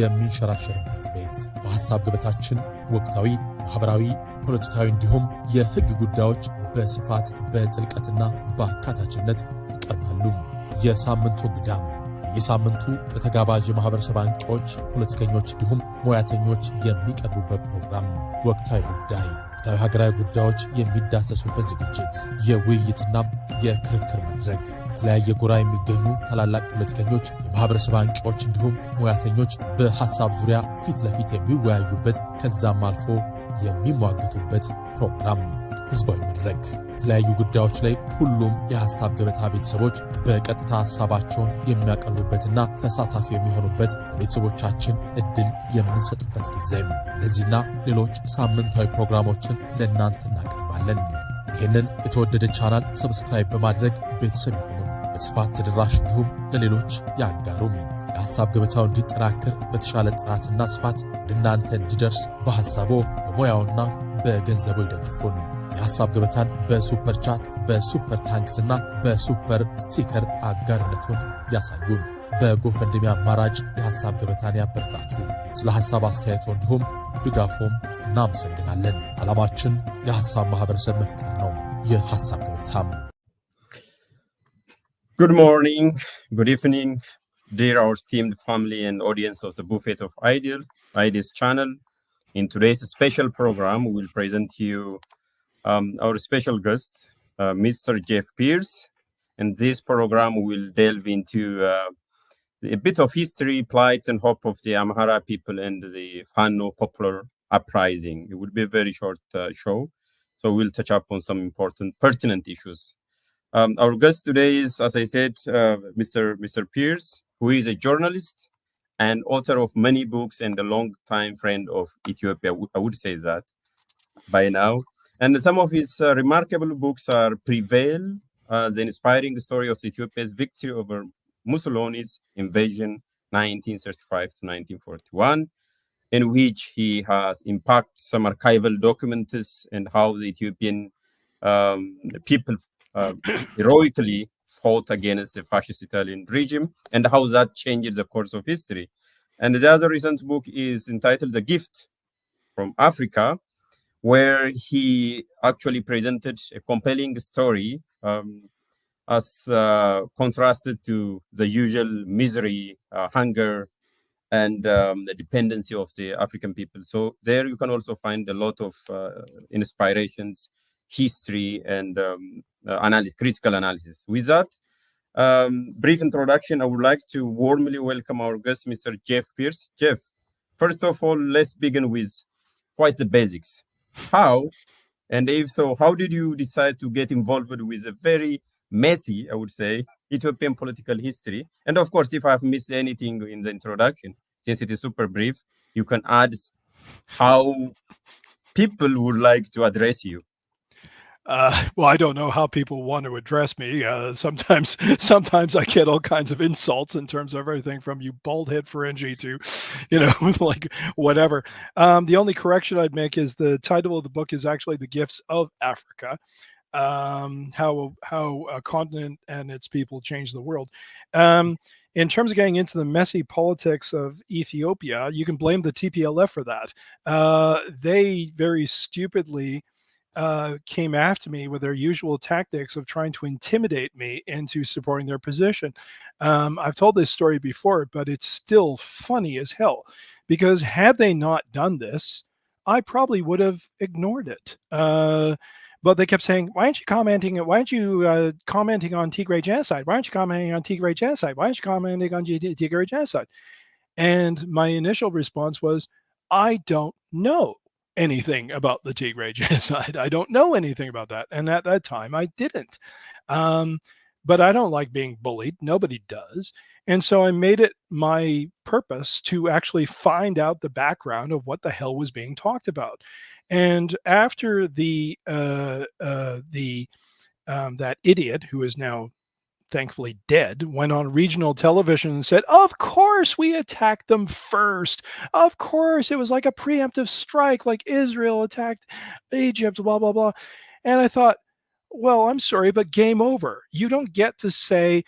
የሚንሸራሸርበት ቤት በሐሳብ ገበታችን ወቅታዊ፣ ማህበራዊ፣ ፖለቲካዊ እንዲሁም የህግ ጉዳዮች በስፋት በጥልቀትና በአካታችነት ይቀርባሉ። የሳምንቱ እንግዳም የሳምንቱ በተጋባዥ የማህበረሰብ አንቂዎች፣ ፖለቲከኞች እንዲሁም ሙያተኞች የሚቀርቡበት ፕሮግራም ወቅታዊ ጉዳይ፣ ወቅታዊ ሀገራዊ ጉዳዮች የሚዳሰሱበት ዝግጅት፣ የውይይትና የክርክር መድረክ፣ በተለያየ ጎራ የሚገኙ ታላላቅ ፖለቲከኞች፣ የማህበረሰብ አንቂዎች እንዲሁም ሙያተኞች በሐሳብ ዙሪያ ፊት ለፊት የሚወያዩበት ከዛም አልፎ የሚሟገቱበት ፕሮግራም፣ ህዝባዊ መድረክ፣ በተለያዩ ጉዳዮች ላይ ሁሉም የሐሳብ ገበታ ቤተሰቦች በቀጥታ ሐሳባቸውን የሚያቀርቡበትና ተሳታፊ የሚሆኑበት ለቤተሰቦቻችን እድል የምንሰጥበት ጊዜም። እነዚህና ሌሎች ሳምንታዊ ፕሮግራሞችን ለእናንተ እናቀርባለን። ይህንን የተወደደ ቻናል ሰብስክራይብ በማድረግ ቤተሰብ ይሁኑ፣ በስፋት ተደራሽ እንዲሁም ለሌሎች ያጋሩም። የሐሳብ ገበታው እንዲጠናከር በተሻለ ጥራትና ስፋት ወደ እናንተ እንዲደርስ በሐሳቦ በሙያውና በገንዘቡ ይደግፉን። የሐሳብ ገበታን በሱፐር ቻት፣ በሱፐር ታንክስና በሱፐር ስቲከር አጋርነቱን ያሳዩን። በጎፈንድሚ አማራጭ የሐሳብ ገበታን ያበረታቱ። ስለ ሐሳብ አስተያየቶ እንዲሁም ድጋፎም እናመሰግናለን። ዓላማችን የሐሳብ ማህበረሰብ መፍጠር ነው። የሐሳብ ገበታም Good morning, good evening, dear our esteemed family and audience of the Buffet of Ideas channel. In today's special program, we will present you our special guest, Mr. Jeff Pearce. And this program will delve into a bit of history, plights, and hope of the Amhara people and the Fano popular uprising. It will be a very short show, so we'll touch up on some important, pertinent issues. Our guest today is, as I said, Mr. Pearce, who is a journalist and author of many books and a long-time friend of Ethiopia. I would say that by now. And some of his remarkable books are Prevail, the inspiring story of Ethiopia's victory over Mussolini's invasion 1935 to 1941, in which he has unpacked some archival documents and how the Ethiopian people heroically fought against the fascist Italian regime and how that changes the course of history. And the other recent book is entitled The Gift from Africa, where he actually presented a compelling story as contrasted to the usual misery, hunger, and the dependency of the African people. So there you can also find a lot of inspirations, history, and critical analysis. With that brief introduction, I would like to warmly welcome our guest, Mr. Jeff Pearce. Jeff, first of all, let's begin with quite the basics. How, and if so, how did you decide to get involved with a very messy, I would say, Ethiopian political history? And of course, if I've missed anything in the introduction, since it is super brief, you can add how people would like to address you. Well, I don't know how people want to address me. Sometimes I get all kinds of insults in terms of everything from you bald head Ferengi to, like whatever. The only correction I'd make is the title of the book is actually The Gifts of Africa, how a continent and its people changed the world. In terms of getting into the messy politics of Ethiopia, you can blame the TPLF for that. They very stupidly came after me with their usual tactics of trying to intimidate me into supporting their position. I've told this story before, but it's still funny as hell, because had they not done this, I probably would have ignored it. But they kept saying, why aren't you commenting on Tigray genocide? Why aren't you commenting on Tigray genocide? Why aren't you commenting on Tigray genocide? And my initial response was, I don't know anything about the Tigray genocide. I don't know anything about that. And at that time, I didn't. But I don't like being bullied. Nobody does. And so I made it my purpose to actually find out the background of what the hell was being talked about. And after that idiot, who is now thankfully dead, went on regional television and said, of course we attacked them first. Of course, it was like a preemptive strike, like Israel attacked Egypt, blah, blah, blah. And I thought, Well, I'm sorry, but game over. You don't get to say,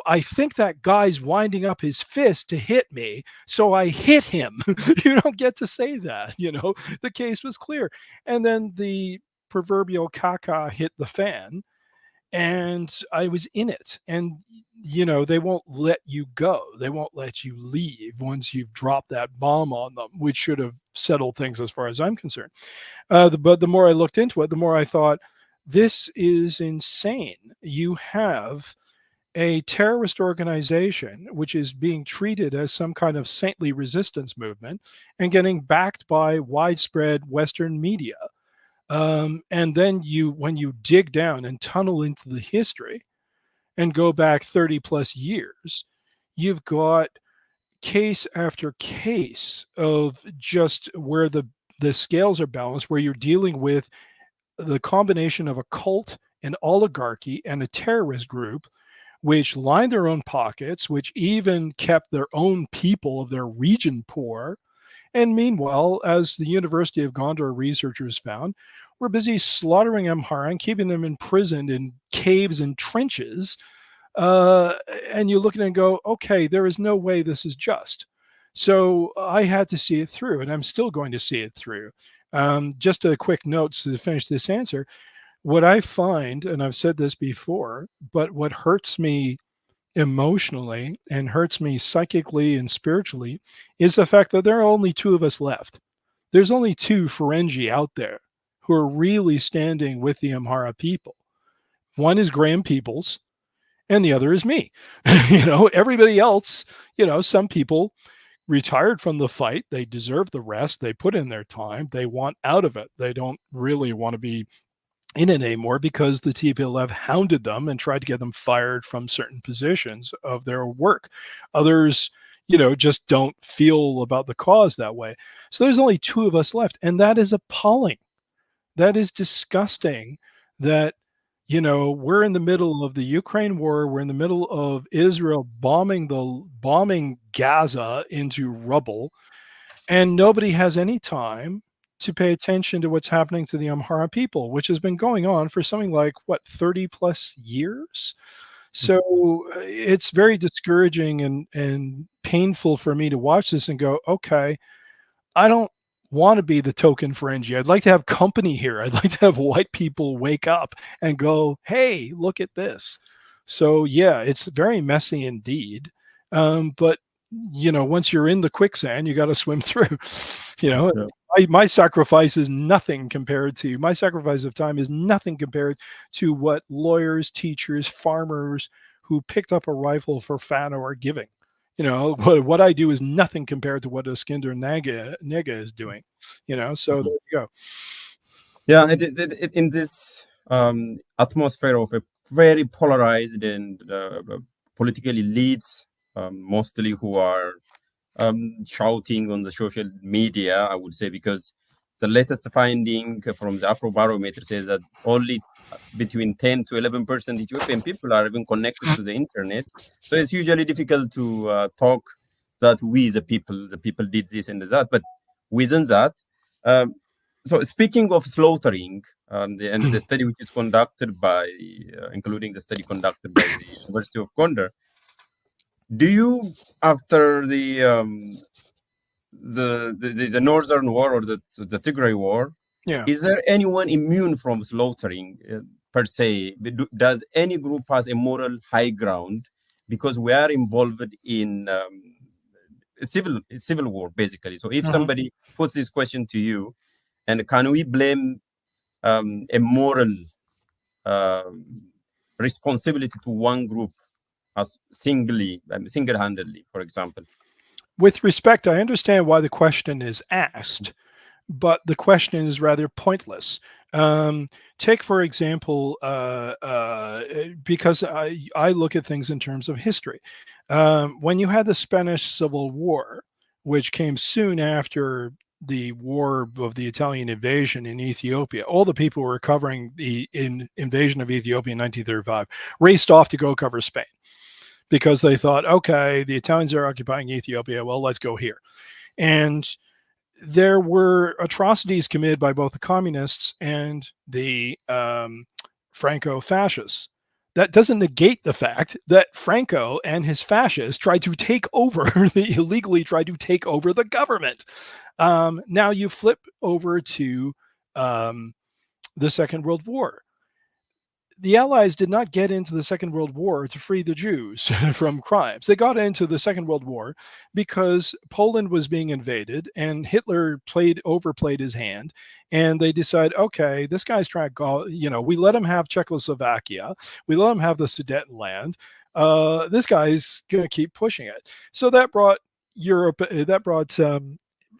I think that guy's winding up his fist to hit me, so I hit him. You don't get to say that. The case was clear. And then the proverbial caca hit the fan, and I was in it. And they won't let you go. They won't let you leave once you've dropped that bomb on them, which should have settled things as far as I'm concerned. But the more I looked into it, the more I thought, this is insane. You have a terrorist organization which is being treated as some kind of saintly resistance movement and getting backed by widespread Western media. And then when you dig down and tunnel into the history and go back 30 plus years, you've got case after case of just where the scales are balanced, where you're dealing with the combination of a cult, an oligarchy, and a terrorist group, which lined their own pockets, which even kept their own people of their region poor. And meanwhile, as the University of Gondar researchers found, we're busy slaughtering Amhara and keeping them imprisoned in caves and trenches. And you look at it and go, okay, there is no way this is just. So I had to see it through, and I'm still going to see it through. Just a quick note to finish this answer. What I find, and I've said this before, but what hurts me emotionally and hurts me psychically and spiritually is the fact that there are only two of us left. There's only two Ferengi out there who are really standing with the Amhara people. One is Graham Peoples, and the other is me. Everybody else, some people retired from the fight. They deserve the rest. They put in their time. They want out of it. They don't really want to be in it anymore because the TPLF hounded them and tried to get them fired from certain positions of their work. Others, just don't feel about the cause that way. So there's only two of us left, and that is appalling. That is disgusting that, we're in the middle of the Ukraine war. We're in the middle of Israel bombing Gaza into rubble, and nobody has any time to pay attention to what's happening to the Amhara people, which has been going on for something like 30 plus years. So it's very discouraging and painful for me to watch this and go, okay, I don't want to be the token Ferengi. I'd like to have company here. I'd like to have white people wake up and go, hey, look at this. So yeah, it's very messy indeed. But once you're in the quicksand, you got to swim through. My sacrifice is nothing compared to my sacrifice of time is nothing compared to what lawyers, teachers, farmers who picked up a rifle for Fano are giving. What I do is nothing compared to what a Skinder Nega is doing. So there you go. Yeah, in this atmosphere of a very polarized and politically elites, mostly who are shouting on the social media, I would say, because the latest finding from the Afrobarometer says that only between 10 to 11% Ethiopian people are even connected to the internet. So it's usually difficult to talk that we, the people did this and that. But within that, so speaking of slaughtering, and the study which is conducted by, including the study conducted by the University of Gondar, do you, after the Northern War or the Tigray War, is there anyone immune from slaughtering per se? Does any group has a moral high ground because we are involved in civil war, basically? So if somebody puts this question to you, and can we blame a moral responsibility to one group as single-handedly, for example? With respect, I understand why the question is asked, but the question is rather pointless. Take, for example, because I look at things in terms of history. When you had the Spanish Civil War, which came soon after the war of the Italian invasion in Ethiopia, all the people who were covering the invasion of Ethiopia in 1935 raced off to go cover Spain, because they thought, okay, the Italians are occupying Ethiopia, well, let's go here. And there were atrocities committed by both the communists and the Franco-fascists. That doesn't negate the fact that Franco and his fascists tried to take over, they illegally tried to take over the government. Now you flip over to the Second World War. The Allies did not get into the Second World War to free the Jews from crimes. They got into the Second World War because Poland was being invaded and Hitler overplayed his hand. And they decide, okay, this guy's trying to go, we let him have Czechoslovakia. We let him have the Sudetenland. This guy's going to keep pushing it. So that brought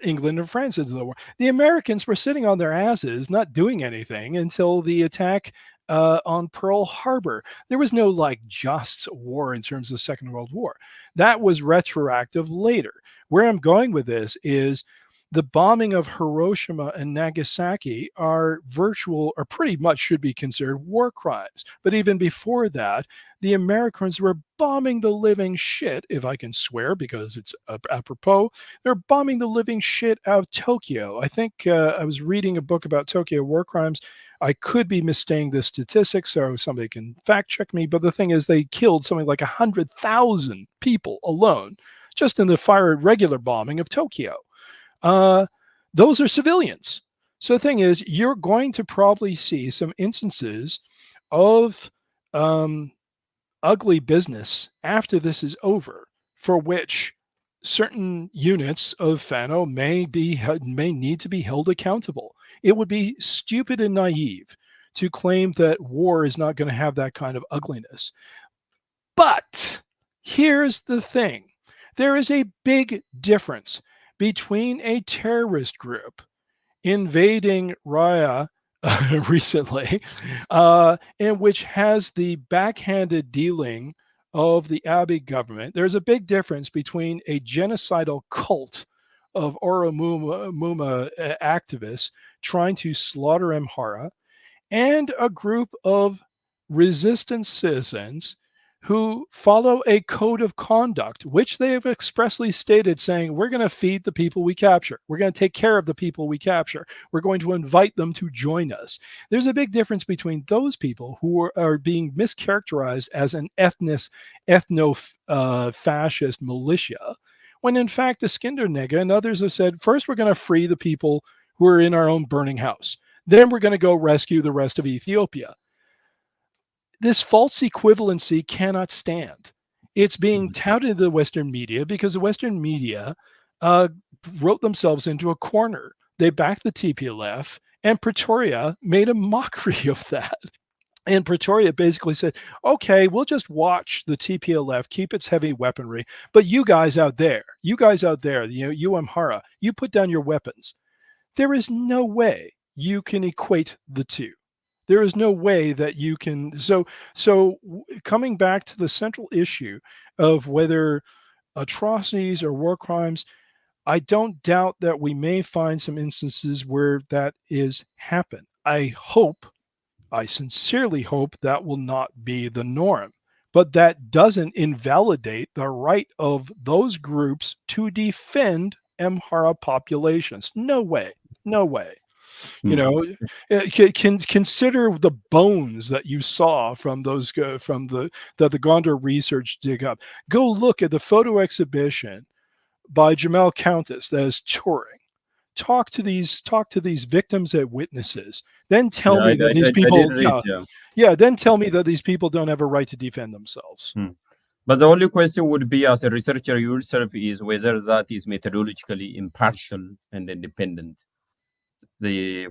England and France into the war. The Americans were sitting on their asses, not doing anything until the attack on Pearl Harbor. There was no just war in terms of the Second World War. That was retroactive later. Where I'm going with this is the bombing of Hiroshima and Nagasaki are pretty much should be considered war crimes. But even before that, the Americans were bombing the living shit, if I can swear, because it's apropos, they're bombing the living shit out of Tokyo. I think I was reading a book about Tokyo war crimes. I could be misstating the statistics, so somebody can fact check me. But the thing is, they killed something like 100,000 people alone just in the regular bombing of Tokyo. Those are civilians. So the thing is, you're going to probably see some instances of ugly business after this is over, for which certain units of Fano may need to be held accountable. It would be stupid and naive to claim that war is not going to have that kind of ugliness. But here's the thing. There is a big difference between a terrorist group invading Raya recently, and which has the backhanded dealing of the Abiy government. There's a big difference between a genocidal cult of Oromuma activists trying to slaughter Amhara and a group of resistant citizens who follow a code of conduct, which they have expressly stated, saying, we're going to feed the people we capture. We're going to take care of the people we capture. We're going to invite them to join us. There's a big difference between those people who are being mischaracterized as an ethno-fascist militia, when in fact the Skindernega and others have said, first we're going to free the people who are in our own burning house. Then we're going to go rescue the rest of Ethiopia. This false equivalency cannot stand. It's being touted in the Western media because the Western media wrote themselves into a corner. They backed the TPLF, and Pretoria made a mockery of that. And Pretoria basically said, okay, we'll just watch the TPLF keep its heavy weaponry, but you guys out there, you Amhara, you put down your weapons. There is no way you can equate the two. There is no way that you can. So coming back to the central issue of whether atrocities or war crimes, I don't doubt that we may find some instances where that is happen. I sincerely hope that will not be the norm, but that doesn't invalidate the right of those groups to defend Amhara populations. No way. Consider the bones that you saw from those that the Gondar research dig up. Go look at the photo exhibition by Jamal Countess that is touring. Talk to these victims and witnesses. Then tell me that these people. Then tell me that these people don't have a right to defend themselves. But the only question would be, as a researcher yourself, is whether that is methodologically impartial and independent. The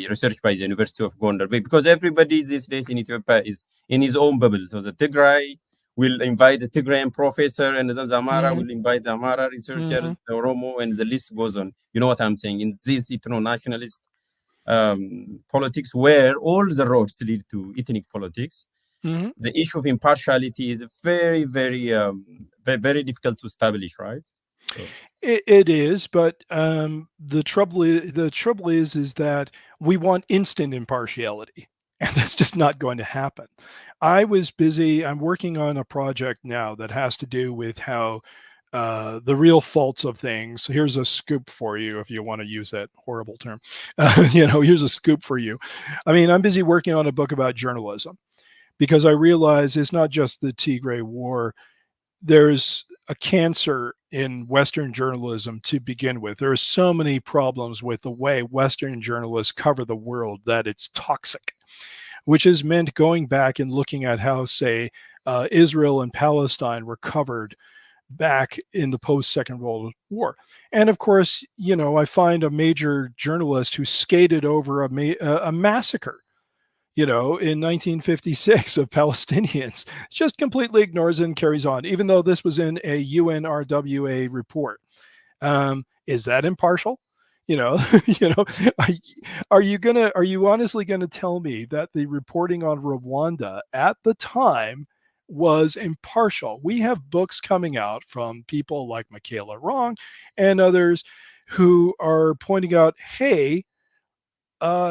research by the University of Gondar, because everybody these days in Ethiopia is in his own bubble. So the Tigray will invite the Tigrayan professor, and then the Amhara will invite the Amhara researcher, the Oromo, and the list goes on. You know what I'm saying? In this ethno-nationalist politics, where all the roads lead to ethnic politics, the issue of impartiality is very, very, very difficult to establish, right? So. It is, but the trouble is that we want instant impartiality, and that's just not going to happen. I was busy. I'm working on a project now that has to do with how the real faults of things. Here's a scoop for you, if you want to use that horrible term. Here's a scoop for you. I mean, I'm busy working on a book about journalism because I realize it's not just the Tigray War. There's a cancer in Western journalism to begin with. There are so many problems with the way Western journalists cover the world that it's toxic, which has meant going back and looking at how, say, Israel and Palestine were covered back in the post-Second World War. And of course, I find a major journalist who skated over a massacre, in 1956 of Palestinians, just completely ignores it and carries on, even though this was in a UNRWA report. Is that impartial? Are you honestly gonna tell me that the reporting on Rwanda at the time was impartial? We have books coming out from people like Michaela Wrong and others who are pointing out, hey,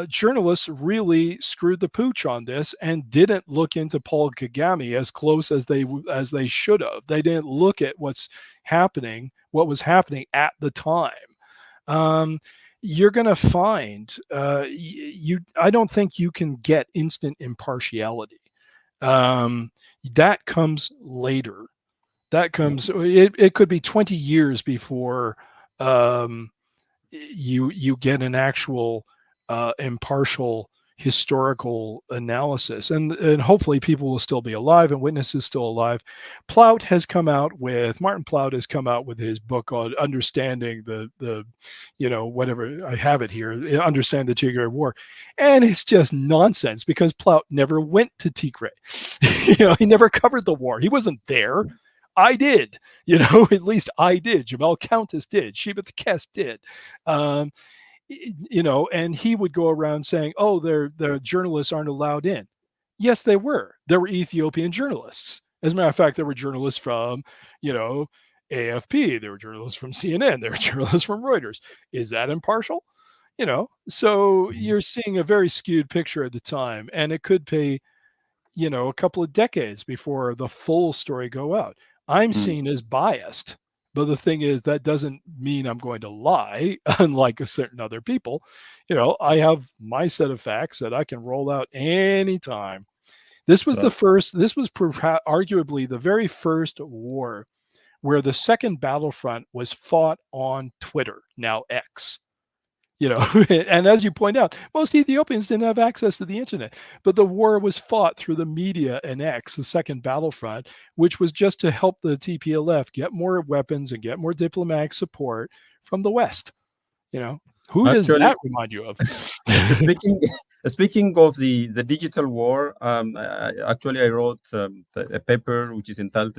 journalists really screwed the pooch on this and didn't look into Paul Kagame as close as they should have. They didn't look at what was happening at the time. You're going to find I don't think you can get instant impartiality. That comes later. It could be 20 years before you get an actual impartial historical analysis, and hopefully people will still be alive and witnesses still alive. Martin Plout has come out with his book on understanding the whatever, I have it here, Understand the Tigray War, and it's just nonsense because Plout never went to Tigray. He never covered the war. He wasn't there. I did, at least I did. Jamel Countess did. Sheba the Kess did. And he would go around saying, oh, the journalists aren't allowed in. Yes, they were. There were Ethiopian journalists. As a matter of fact, there were journalists from, AFP. There were journalists from CNN. There were journalists from Reuters. Is that impartial? So you're seeing a very skewed picture at the time, and it could be, a couple of decades before the full story go out. I'm seen as biased. But the thing is, that doesn't mean I'm going to lie, unlike a certain other people. I have my set of facts that I can roll out anytime. This was arguably the very first war where the second battlefront was fought on Twitter, now X. And as you point out, most Ethiopians didn't have access to the internet, but the war was fought through the media and X, the second battlefront, which was just to help the TPLF get more weapons and get more diplomatic support from the West. Who does that remind you of? Speaking of the digital war, I wrote a paper which is entitled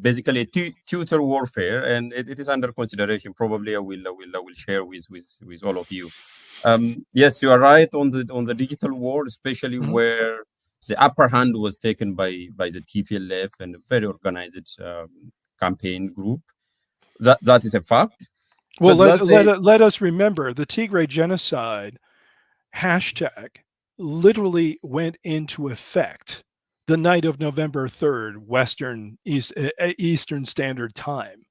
basically tutor warfare, and it is under consideration. Probably I will share with all of you. Yes, you are right on the digital war, especially where the upper hand was taken by the TPLF and a very organized campaign group. That is a fact. Well, let us remember the Tigray genocide hashtag literally went into effect the night of November 3rd, Eastern Standard Time.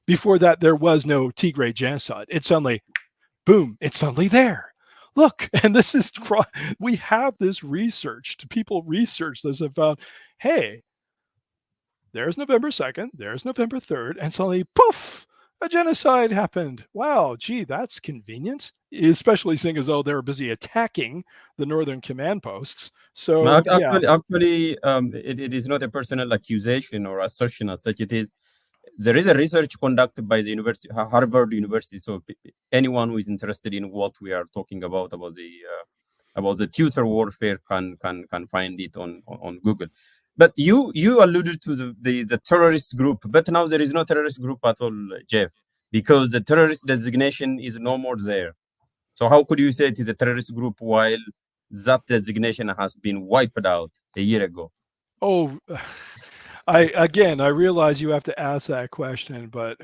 Before that, there was no Tigray genocide. It's suddenly, boom, it's suddenly there. Look, and we have this research. People research this about, hey, there's November 2nd, there's November 3rd, and suddenly, poof, a genocide happened. Wow, gee, that's convenient. Especially seeing as though they were busy attacking the northern command posts. So actually, it is not a personal accusation or assertion as such. There is a research conducted by the Harvard University. So anyone who is interested in what we are talking about the tutor warfare can find it on Google. But you alluded to the terrorist group, but now there is no terrorist group at all, Jeff, because the terrorist designation is no more there. So how could you say it is a terrorist group while that designation has been wiped out a year ago? Oh, I realize you have to ask that question, but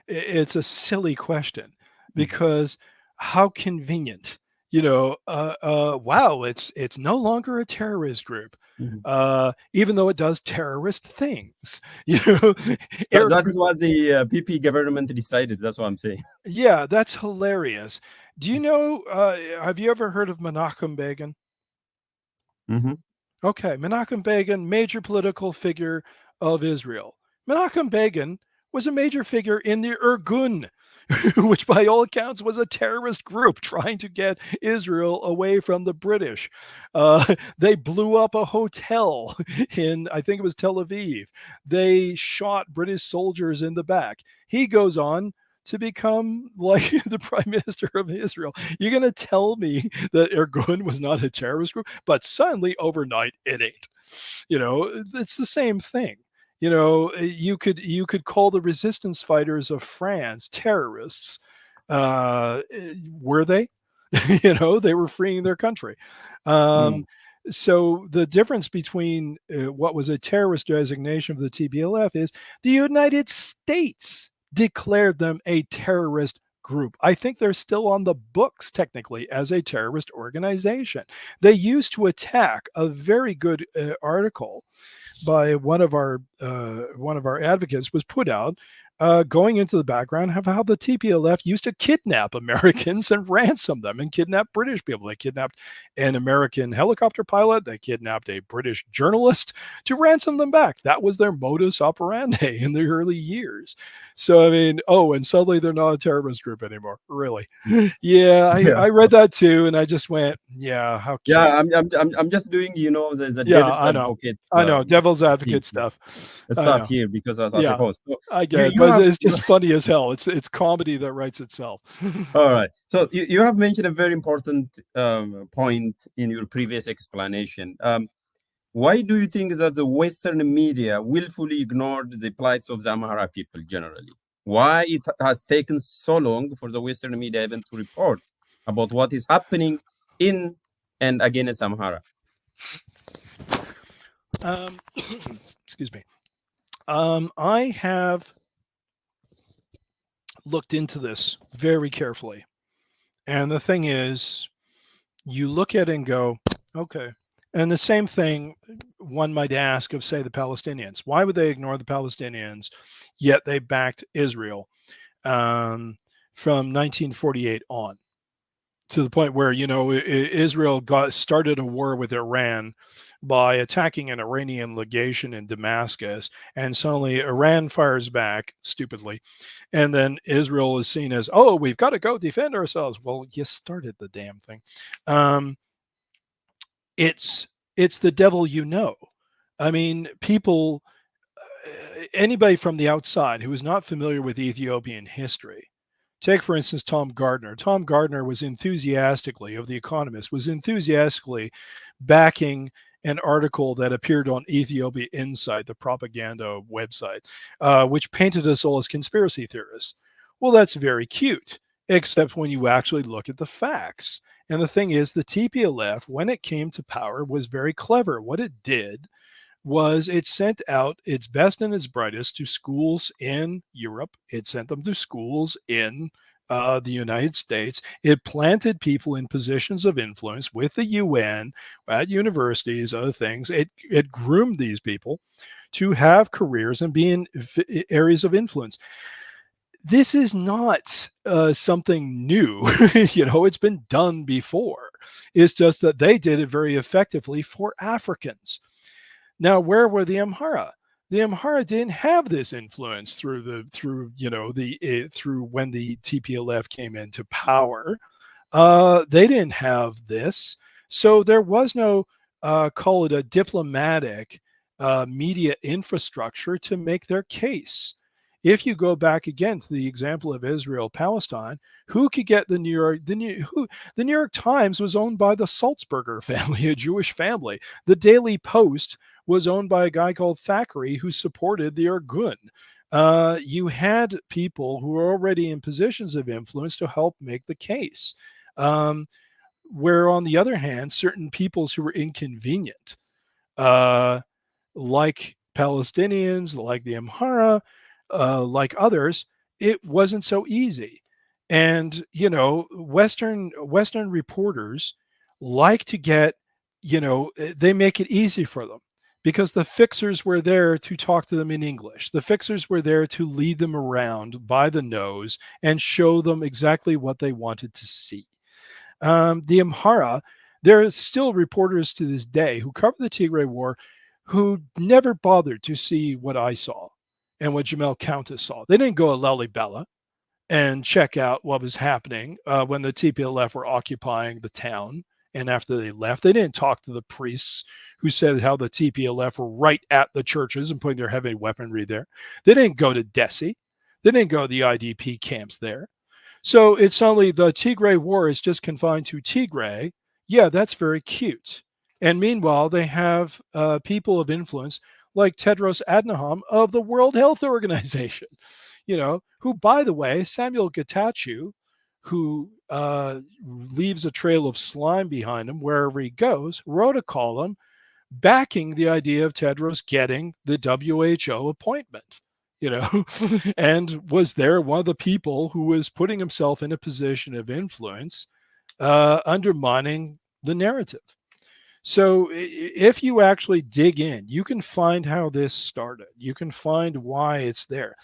it's a silly question because how convenient, wow, it's no longer a terrorist group. even though it does terrorist things. You know, that is what the PP government decided. That's what I'm saying. Yeah, that's hilarious. Do you know, have you ever heard of Menachem Begin? Okay, Menachem Begin, major political figure of Israel. Menachem Begin was a major figure in the Irgun, which by all accounts was a terrorist group trying to get Israel away from the British. They blew up a hotel in, I think it was Tel Aviv. They shot British soldiers in the back. He goes on to become like the prime minister of Israel. You're going to tell me that Irgun was not a terrorist group, but suddenly overnight it ain't. You know, it's the same thing. You know, you could call the resistance fighters of France terrorists. Were they? You know, they were freeing their country. So the difference between what was a terrorist designation of the TPLF is the United States declared them a terrorist group. I think they're still on the books technically as a terrorist organization. They used to attack a very good article by one of our advocates was put out going into the background of how the TPLF used to kidnap Americans and ransom them and kidnap British people. They kidnapped an American helicopter pilot. They kidnapped a British journalist to ransom them back. That was their modus operandi in the early years. So, I mean, and suddenly they're not a terrorist group anymore. Really? Yeah, I read that too. And I just went, yeah, how cute. Yeah, I'm just doing, the devil's advocate. I know, devil's advocate stuff here because as a host. So I get it, but it's just funny as hell. It's comedy that writes itself. All right. So you have mentioned a very important point in your previous explanation. Why do you think that the Western media willfully ignored the plights of the Amhara people generally? Why it has taken so long for the Western media even to report about what is happening in and against Amhara? Excuse me. I have looked into this very carefully. And the thing is, you look at it and go, okay. And the same thing one might ask of, say, the Palestinians. Why would they ignore the Palestinians, yet they backed Israel from 1948 on, to the point where, Israel started a war with Iran by attacking an Iranian legation in Damascus, and suddenly Iran fires back stupidly, and then Israel is seen as, we've got to go defend ourselves. Well, you started the damn thing. It's the devil, I mean, people, anybody from the outside who is not familiar with Ethiopian history, take, for instance, Tom Gardner. Tom Gardner was enthusiastically, of The Economist, was enthusiastically backing an article that appeared on Ethiopia Insight, the propaganda website, which painted us all as conspiracy theorists. Well, that's very cute, except when you actually look at the facts. And the thing is, the TPLF, when it came to power, was very clever. What it did was it sent out its best and its brightest to schools in Europe. It sent them to schools in the United States. It planted people in positions of influence with the UN, at universities, other things. It groomed these people to have careers and be in areas of influence. This is not something new. It's been done before. It's just that they did it very effectively for Africans. Now, where were the Amhara? The Amhara didn't have this influence through when the TPLF came into power. They didn't have this, so there was no call it a diplomatic media infrastructure to make their case. If you go back again to the example of Israel Palestine, who could get the New York Times was owned by the Sulzberger family, a Jewish family. The Daily Post was owned by a guy called Thackeray who supported the Irgun. You had people who were already in positions of influence to help make the case. Where on the other hand, certain peoples who were inconvenient, like Palestinians, like the Amhara, like others, it wasn't so easy. And, Western reporters like to get, they make it easy for them because the fixers were there to talk to them in English. The fixers were there to lead them around by the nose and show them exactly what they wanted to see. The Amhara, there are still reporters to this day who cover the Tigray War who never bothered to see what I saw and what Jamel Countess saw. They didn't go to Lalibela and check out what was happening when the TPLF were occupying the town. And after they left, they didn't talk to the priests who said how the TPLF were right at the churches and putting their heavy weaponry there. They didn't go to Desi. They didn't go to the IDP camps there. So it's only the Tigray War is just confined to Tigray. Yeah, that's very cute. And meanwhile, they have people of influence like Tedros Adhanom of the World Health Organization, who, by the way, Samuel Getachew, who leaves a trail of slime behind him wherever he goes, wrote a column backing the idea of Tedros getting the WHO appointment, and was there one of the people who was putting himself in a position of influence, undermining the narrative. So if you actually dig in, you can find how this started. You can find why it's there.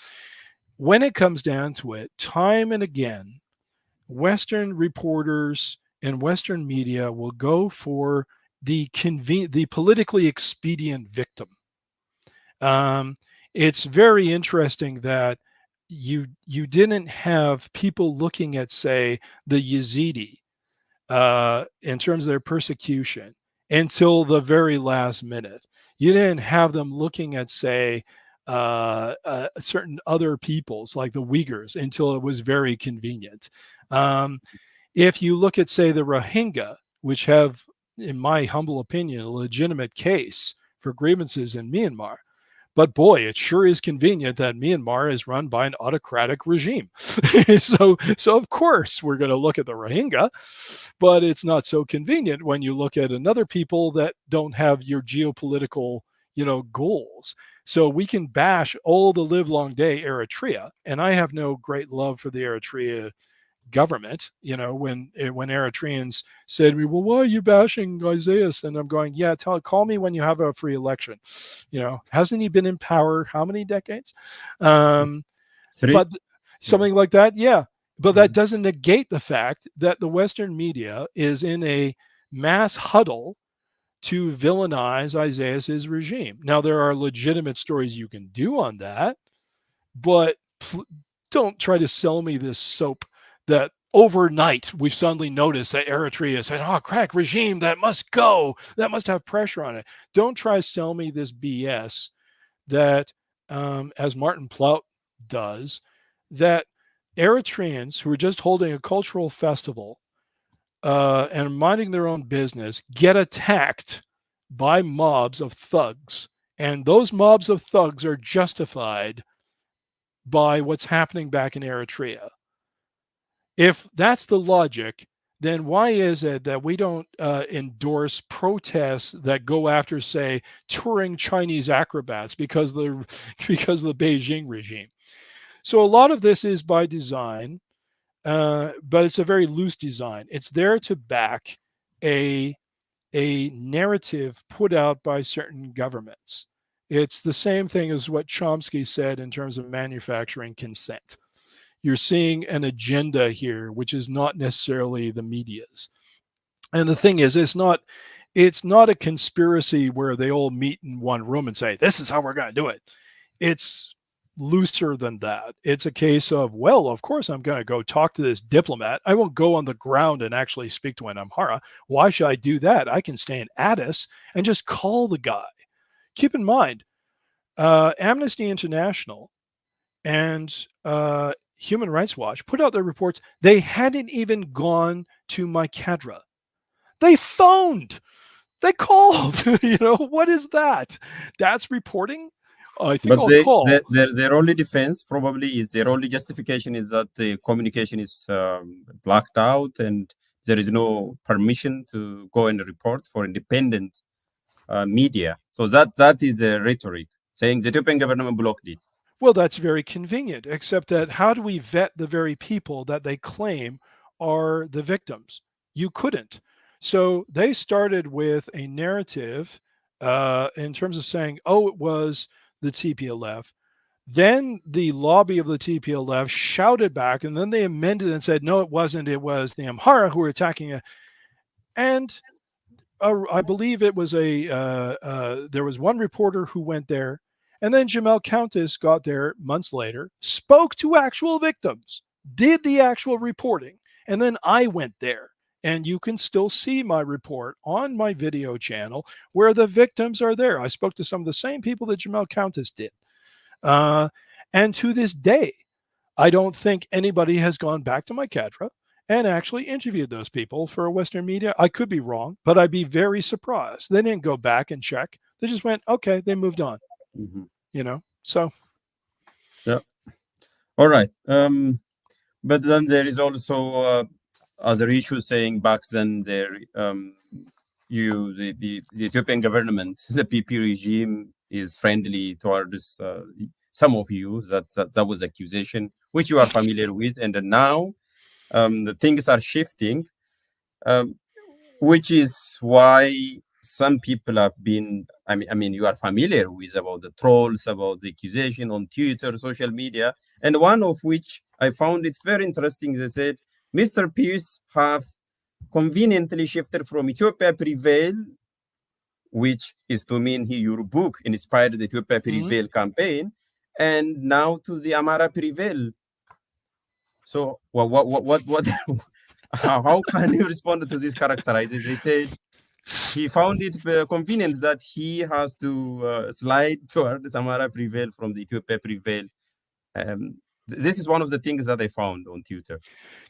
When it comes down to it, time and again, Western reporters and Western media will go for the politically expedient victim. It's very interesting that you didn't have people looking at, say, the Yazidi in terms of their persecution until the very last minute. You didn't have them looking at, say, certain other peoples like the Uyghurs until it was very convenient. If you look at, say, the Rohingya, which have, in my humble opinion, a legitimate case for grievances in Myanmar, but boy, it sure is convenient that Myanmar is run by an autocratic regime. So of course we're going to look at the Rohingya, but it's not so convenient when you look at another people that don't have your geopolitical, goals. So we can bash all the live long day Eritrea, and I have no great love for the Eritrea government. When Eritreans said to me, well, why are you bashing Isaias? And I'm going, yeah, call me when you have a free election. Hasn't he been in power how many decades? But something like that, yeah. But that doesn't negate the fact that the Western media is in a mass huddle to villainize Isaias's regime. Now, there are legitimate stories you can do on that, but don't try to sell me this soap that overnight we've suddenly noticed that Eritrea said, oh, crack regime, that must go. That must have pressure on it. Don't try to sell me this BS that, as Martin Plaut does, that Eritreans who are just holding a cultural festival and minding their own business get attacked by mobs of thugs. And those mobs of thugs are justified by what's happening back in Eritrea. If that's the logic, then why is it that we don't endorse protests that go after, say, touring Chinese acrobats because of the Beijing regime? So a lot of this is by design, but it's a very loose design. It's there to back a narrative put out by certain governments. It's the same thing as what Chomsky said in terms of manufacturing consent. You're seeing an agenda here, which is not necessarily the media's. And the thing is, it's not a conspiracy where they all meet in one room and say, this is how we're going to do it. It's looser than that. It's a case of, well, of course I'm going to go talk to this diplomat. I won't go on the ground and actually speak to an Amhara. Why should I do that? I can stay in Addis and just call the guy. Keep in mind, Amnesty International and Human Rights Watch put out their reports. They hadn't even gone to Maikadra. They phoned. They called. What is that? That's reporting? I think I'll call. Their only defense probably is their only justification is that the communication is blacked out and there is no permission to go and report for independent media. So that is a rhetoric saying the Ethiopian government blocked it. Well, that's very convenient, except that how do we vet the very people that they claim are the victims? You couldn't. So they started with a narrative in terms of saying, oh, it was the TPLF. Then the lobby of the TPLF shouted back, and then they amended and said, no, it wasn't. It was the Amhara who were attacking it. And I believe it was there was one reporter who went there, and then Jamel Countess got there months later, spoke to actual victims, did the actual reporting, and then I went there. And you can still see my report on my video channel where the victims are there. I spoke to some of the same people that Jamel Countess did. And to this day, I don't think anybody has gone back to my cadre and actually interviewed those people for Western media. I could be wrong, but I'd be very surprised. They didn't go back and check. They just went, okay, they moved on. So. Yeah. All right. But then there is also other issues saying back then there, the Ethiopian government, the PP regime is friendly towards some of you. That was accusation, which you are familiar with. And now the things are shifting, which is why some people have been, I mean, you are familiar with about the trolls, about the accusation on Twitter, social media, and one of which I found it very interesting. They said, Mr. Pearce have conveniently shifted from Ethiopia Prevail, which is to mean your book inspired the Ethiopia Prevail campaign, and now to the Amhara Prevail. So what how can you respond to this characterization? They said he found it convenient that he has to slide toward the Amhara Prevail from the Ethiopia Prevail. This is one of the things that I found on Twitter.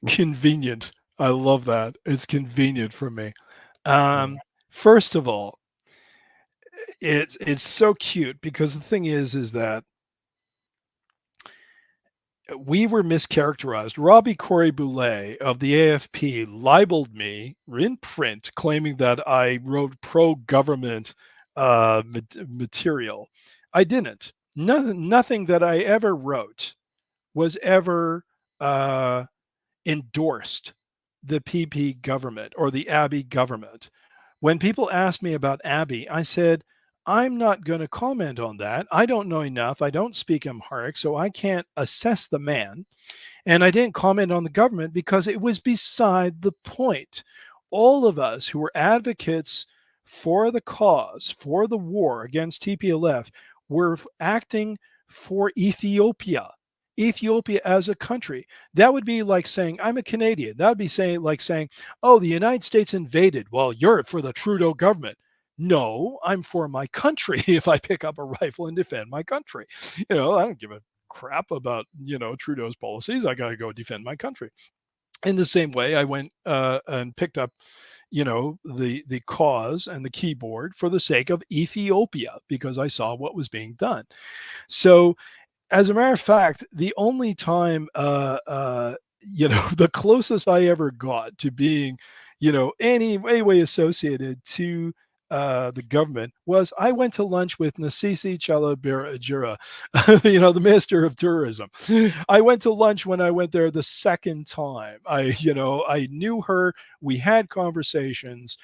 Convenient. I love that. It's convenient for me. First of all, it's so cute because the thing is that we were mischaracterized. Robbie Corey-Boulet of the AFP libeled me in print, claiming that I wrote pro-government material. I didn't. Nothing that I ever wrote was ever endorsed the PP government or the Abiy government. When people asked me about Abiy, I said, I'm not going to comment on that. I don't know enough. I don't speak Amharic, so I can't assess the man. And I didn't comment on the government because it was beside the point. All of us who were advocates for the cause, for the war against TPLF, were acting for Ethiopia. Ethiopia as a country. That would be like saying, I'm a Canadian. That would be like saying, oh, the United States invaded. Well, you're for the Trudeau government. No, I'm for my country if I pick up a rifle and defend my country. I don't give a crap about, Trudeau's policies. I got to go defend my country. In the same way, I went and picked up, the cause and the keyboard for the sake of Ethiopia because I saw what was being done. So, as a matter of fact, the only time, the closest I ever got to being, any way associated to the government was I went to lunch with Nasisi Chalabira, the Minister of Tourism. I went to lunch when I went there the second time. I knew her. We had conversations,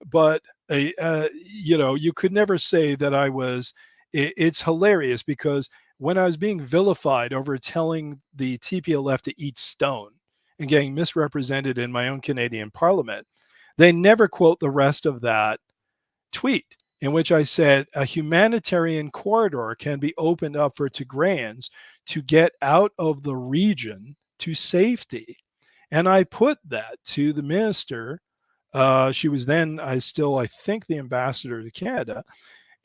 but you could never say that I was. It's hilarious because when I was being vilified over telling the TPLF to eat stone and getting misrepresented in my own Canadian Parliament, they never quote the rest of that tweet in which I said a humanitarian corridor can be opened up for Tigrayans to get out of the region to safety. And I put that to the minister. She was then, I think, the ambassador to Canada.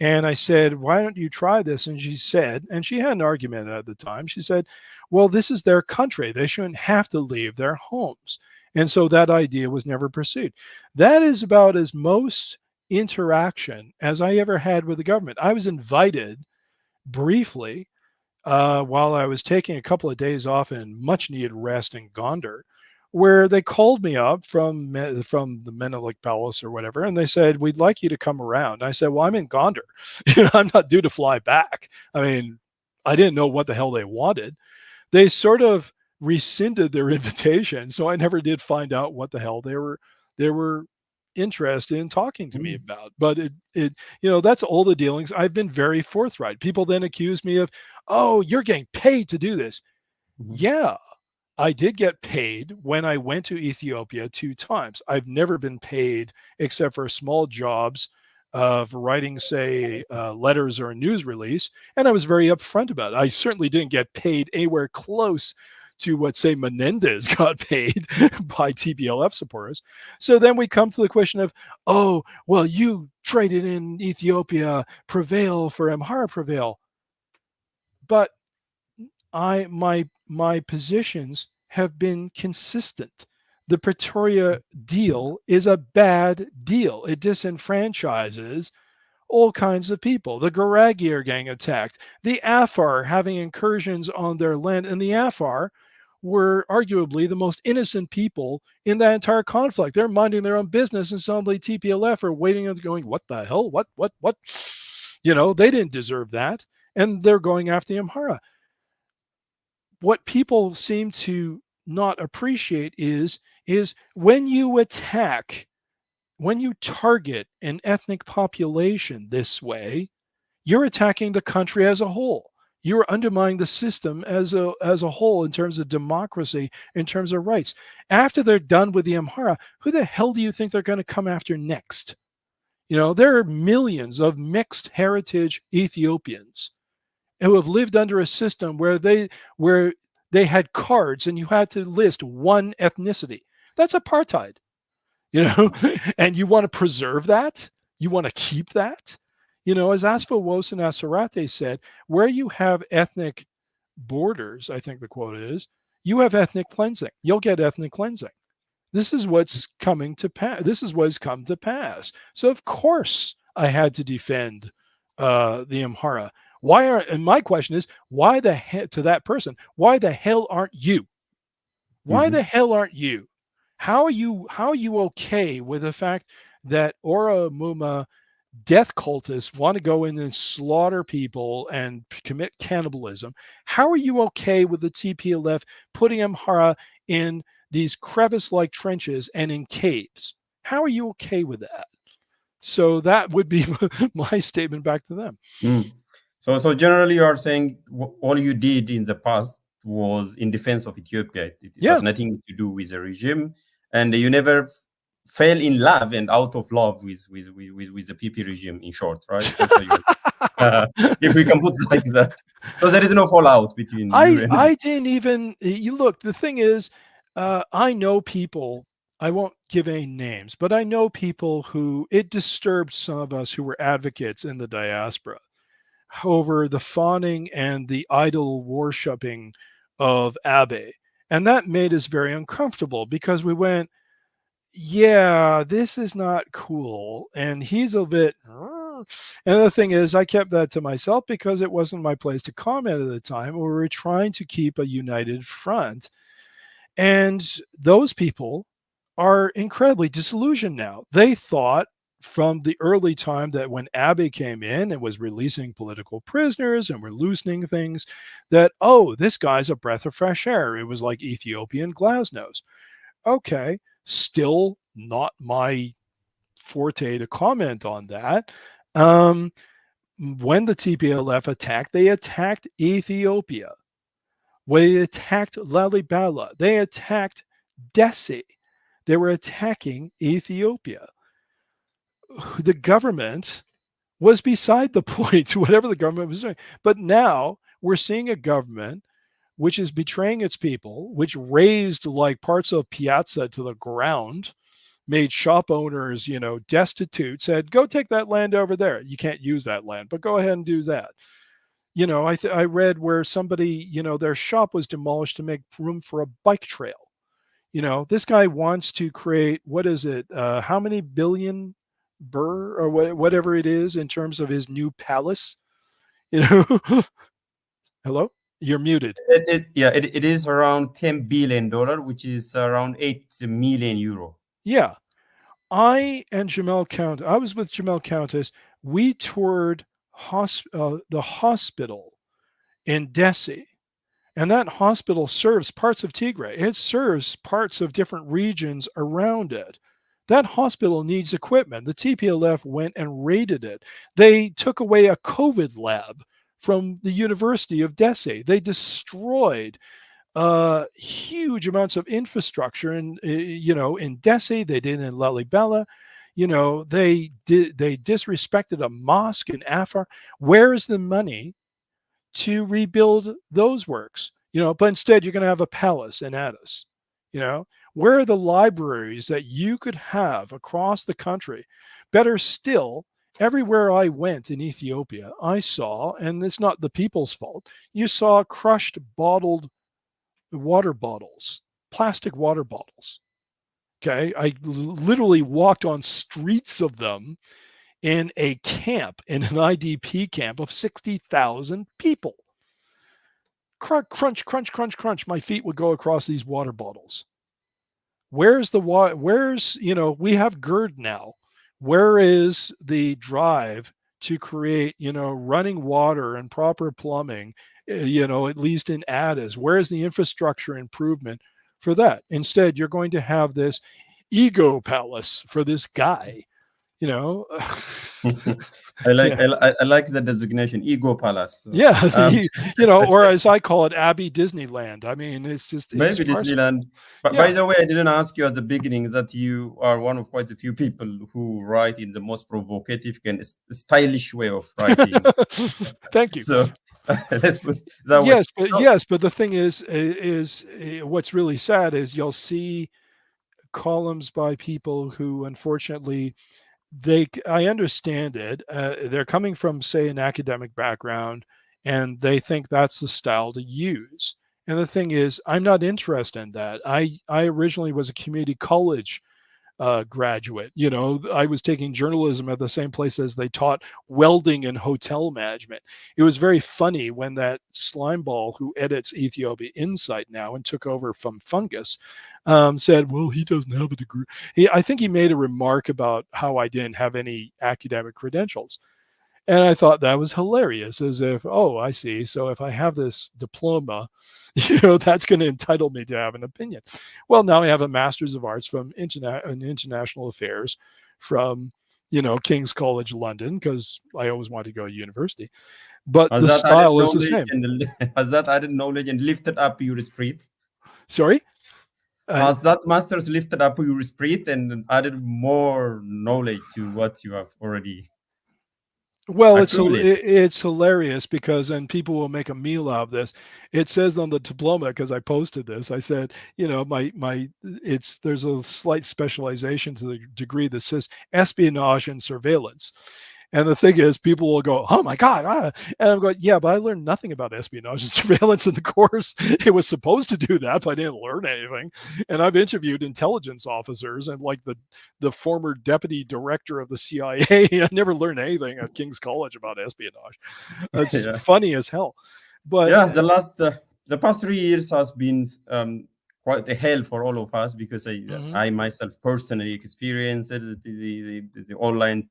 And I said, why don't you try this? And she said, and she had an argument at the time. She said, well, this is their country. They shouldn't have to leave their homes. And so that idea was never pursued. That is about as most interaction as I ever had with the government. I was invited briefly while I was taking a couple of days off in much needed rest in Gondar, where they called me up from the Menelik Palace or whatever, and they said, we'd like you to come around. I said, well, I'm in Gondar. I'm not due to fly back. I mean, I didn't know what the hell they wanted. They sort of rescinded their invitation, so I never did find out what the hell they were interested in talking to me about. But it that's all the dealings. I've been very forthright. People then accuse me of, oh, you're getting paid to do this. Yeah, I did get paid when I went to Ethiopia 2 times. I've never been paid except for small jobs of writing, say, letters or a news release, and I was very upfront about it. I certainly didn't get paid anywhere close to what, say, Menendez got paid by TPLF supporters. So then we come to the question of, oh, well, you traded in Ethiopia, prevail for Amhara prevail. But my positions have been consistent. The Pretoria deal is a bad deal. It disenfranchises all kinds of people. The Garagi are getting attacked. The Afar having incursions on their land, and the Afar were arguably the most innocent people in that entire conflict. They're minding their own business, and suddenly TPLF are waiting and going, what the hell? What? They didn't deserve that. And they're going after the Amhara. What people seem to not appreciate is when you target an ethnic population this way, you're attacking the country as a whole. You're undermining the system as a whole in terms of democracy, in terms of rights. After they're done with the Amhara, who the hell do you think they're going to come after next? There are millions of mixed heritage Ethiopians who have lived under a system where they had cards and you had to list one ethnicity. That's apartheid, and you want to preserve that? You want to keep that? As Asfa Wosen Asarate said, where you have ethnic borders, I think the quote is, you have ethnic cleansing. You'll get ethnic cleansing. This is what's coming to pass. This is what has come to pass. So of course I had to defend the Amhara. And my question is, why the hell, to that person, why the hell aren't you? Why the hell aren't you? How are you okay with the fact that Ora Muma death cultists want to go in and slaughter people and commit cannibalism? How are you okay with the TPLF putting Amhara in these crevice-like trenches and in caves? How are you okay with that? So that would be my statement back to them. So generally, you are saying all you did in the past was in defense of Ethiopia. It has nothing to do with the regime, and you never fell in love and out of love with the PP regime. In short, right? That's what you if we can put it like that. So there is no fallout between you and I didn't even. You look. The thing is, I know people. I won't give any names, but I know people who it disturbed some of us who were advocates in the diaspora over the fawning and the idol worshipping of Abe. And that made us very uncomfortable because we went, yeah, this is not cool. And he's a bit, and the thing is, I kept that to myself because it wasn't my place to comment at the time. We were trying to keep a united front. And those people are incredibly disillusioned now. They thought from the early time that when Abe came in and was releasing political prisoners and were loosening things, that, oh, this guy's a breath of fresh air. It was like Ethiopian glasnost. Okay, still not my forte to comment on that. When the TPLF attacked, they attacked Ethiopia. When they attacked Lalibela, they attacked Dessie. They were attacking Ethiopia. The government was beside the point, whatever the government was doing. But now we're seeing a government which is betraying its people, which raised like parts of Piazza to the ground, made shop owners, destitute, said, go take that land over there. You can't use that land, but go ahead and do that. I read where somebody, their shop was demolished to make room for a bike trail. This guy wants to create, what is it? How many billion birr or whatever it is in terms of his new palace? Hello? You're muted. It is around $10 billion, which is around 8 million euro. Yeah. I was with Jamel Countess. We toured the hospital in Dessie. And that hospital serves parts of Tigray. It serves parts of different regions around it. That hospital needs equipment. The TPLF went and raided it. They took away a COVID lab from the University of Desi. They destroyed huge amounts of infrastructure in Desi. They did in Lalibela. They disrespected a mosque in Afar. Where's the money to rebuild those works? But instead you're going to have a palace in Addis. Where are the libraries that you could have across the country? Better still, everywhere I went in Ethiopia, I saw, and it's not the people's fault, you saw crushed bottled water bottles, plastic water bottles. Okay. I literally walked on streets of them in a camp, in an IDP camp of 60,000 people. Crunch, crunch, crunch, crunch, crunch. My feet would go across these water bottles. Where's the water? We have GERD now. Where is the drive to create, running water and proper plumbing, at least in Addis? Where is the infrastructure improvement for that? Instead, you're going to have this ego palace for this guy. I like the designation, ego palace. Yeah, or as I call it, Abbey Disneyland. I mean, it's just maybe Disneyland. But by the way, I didn't ask you at the beginning that you are one of quite a few people who write in the most provocative and stylish way of writing. Thank you. So let's put that way. Yes, but the thing is what's really sad is you'll see columns by people who, unfortunately, I understand it. They're coming from, say, an academic background, and they think that's the style to use. And the thing is, I'm not interested in that. I originally was a community college graduate. I was taking journalism at the same place as they taught welding and hotel management. It was very funny when that slimeball who edits Ethiopia Insight now and took over from Fungus said, well, he doesn't have a degree. I think he made a remark about how I didn't have any academic credentials. And I thought that was hilarious, as if, oh, I see. So if I have this diploma, that's going to entitle me to have an opinion. Well, now I have a Master's of Arts from International Affairs from, King's College London, because I always wanted to go to university. But the style is the same. Has that added knowledge and lifted up your spirit? Sorry? Has that Master's lifted up your spirit and added more knowledge to what you have already? Well, it's hilarious because, and people will make a meal out of this. It says on the diploma, because I posted this, I said, there's a slight specialization to the degree that says espionage and surveillance. And the thing is, people will go, oh my God. And I'm going, yeah, but I learned nothing about espionage and surveillance in the course. It was supposed to do that, but I didn't learn anything. And I've interviewed intelligence officers and like the former deputy director of the CIA. I never learned anything at King's College about espionage. It's funny as hell. But yeah, the past 3 years has been quite a hell for all of us, because I myself personally experienced the online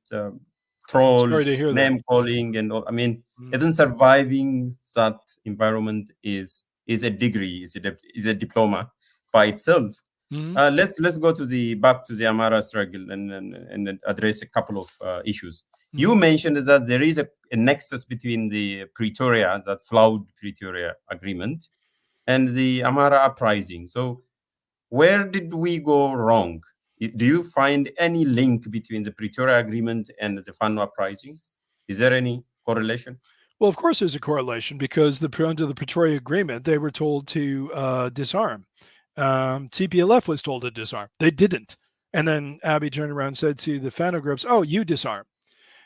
trolls, name calling, and all. I mean, even surviving that environment is a degree, is a diploma by itself. Let's go back to the Amhara struggle and address a couple of issues. You mentioned that there is a nexus between the Pretoria, that flawed Pretoria agreement, and the Amhara uprising. So where did we go wrong? Do you find any link between the Pretoria Agreement and the Fano uprising? Is there any correlation? Well, of course there's a correlation, because under the Pretoria Agreement, they were told to disarm. TPLF was told to disarm. They didn't. And then Abiy turned around and said to the Fano groups, oh, you disarm.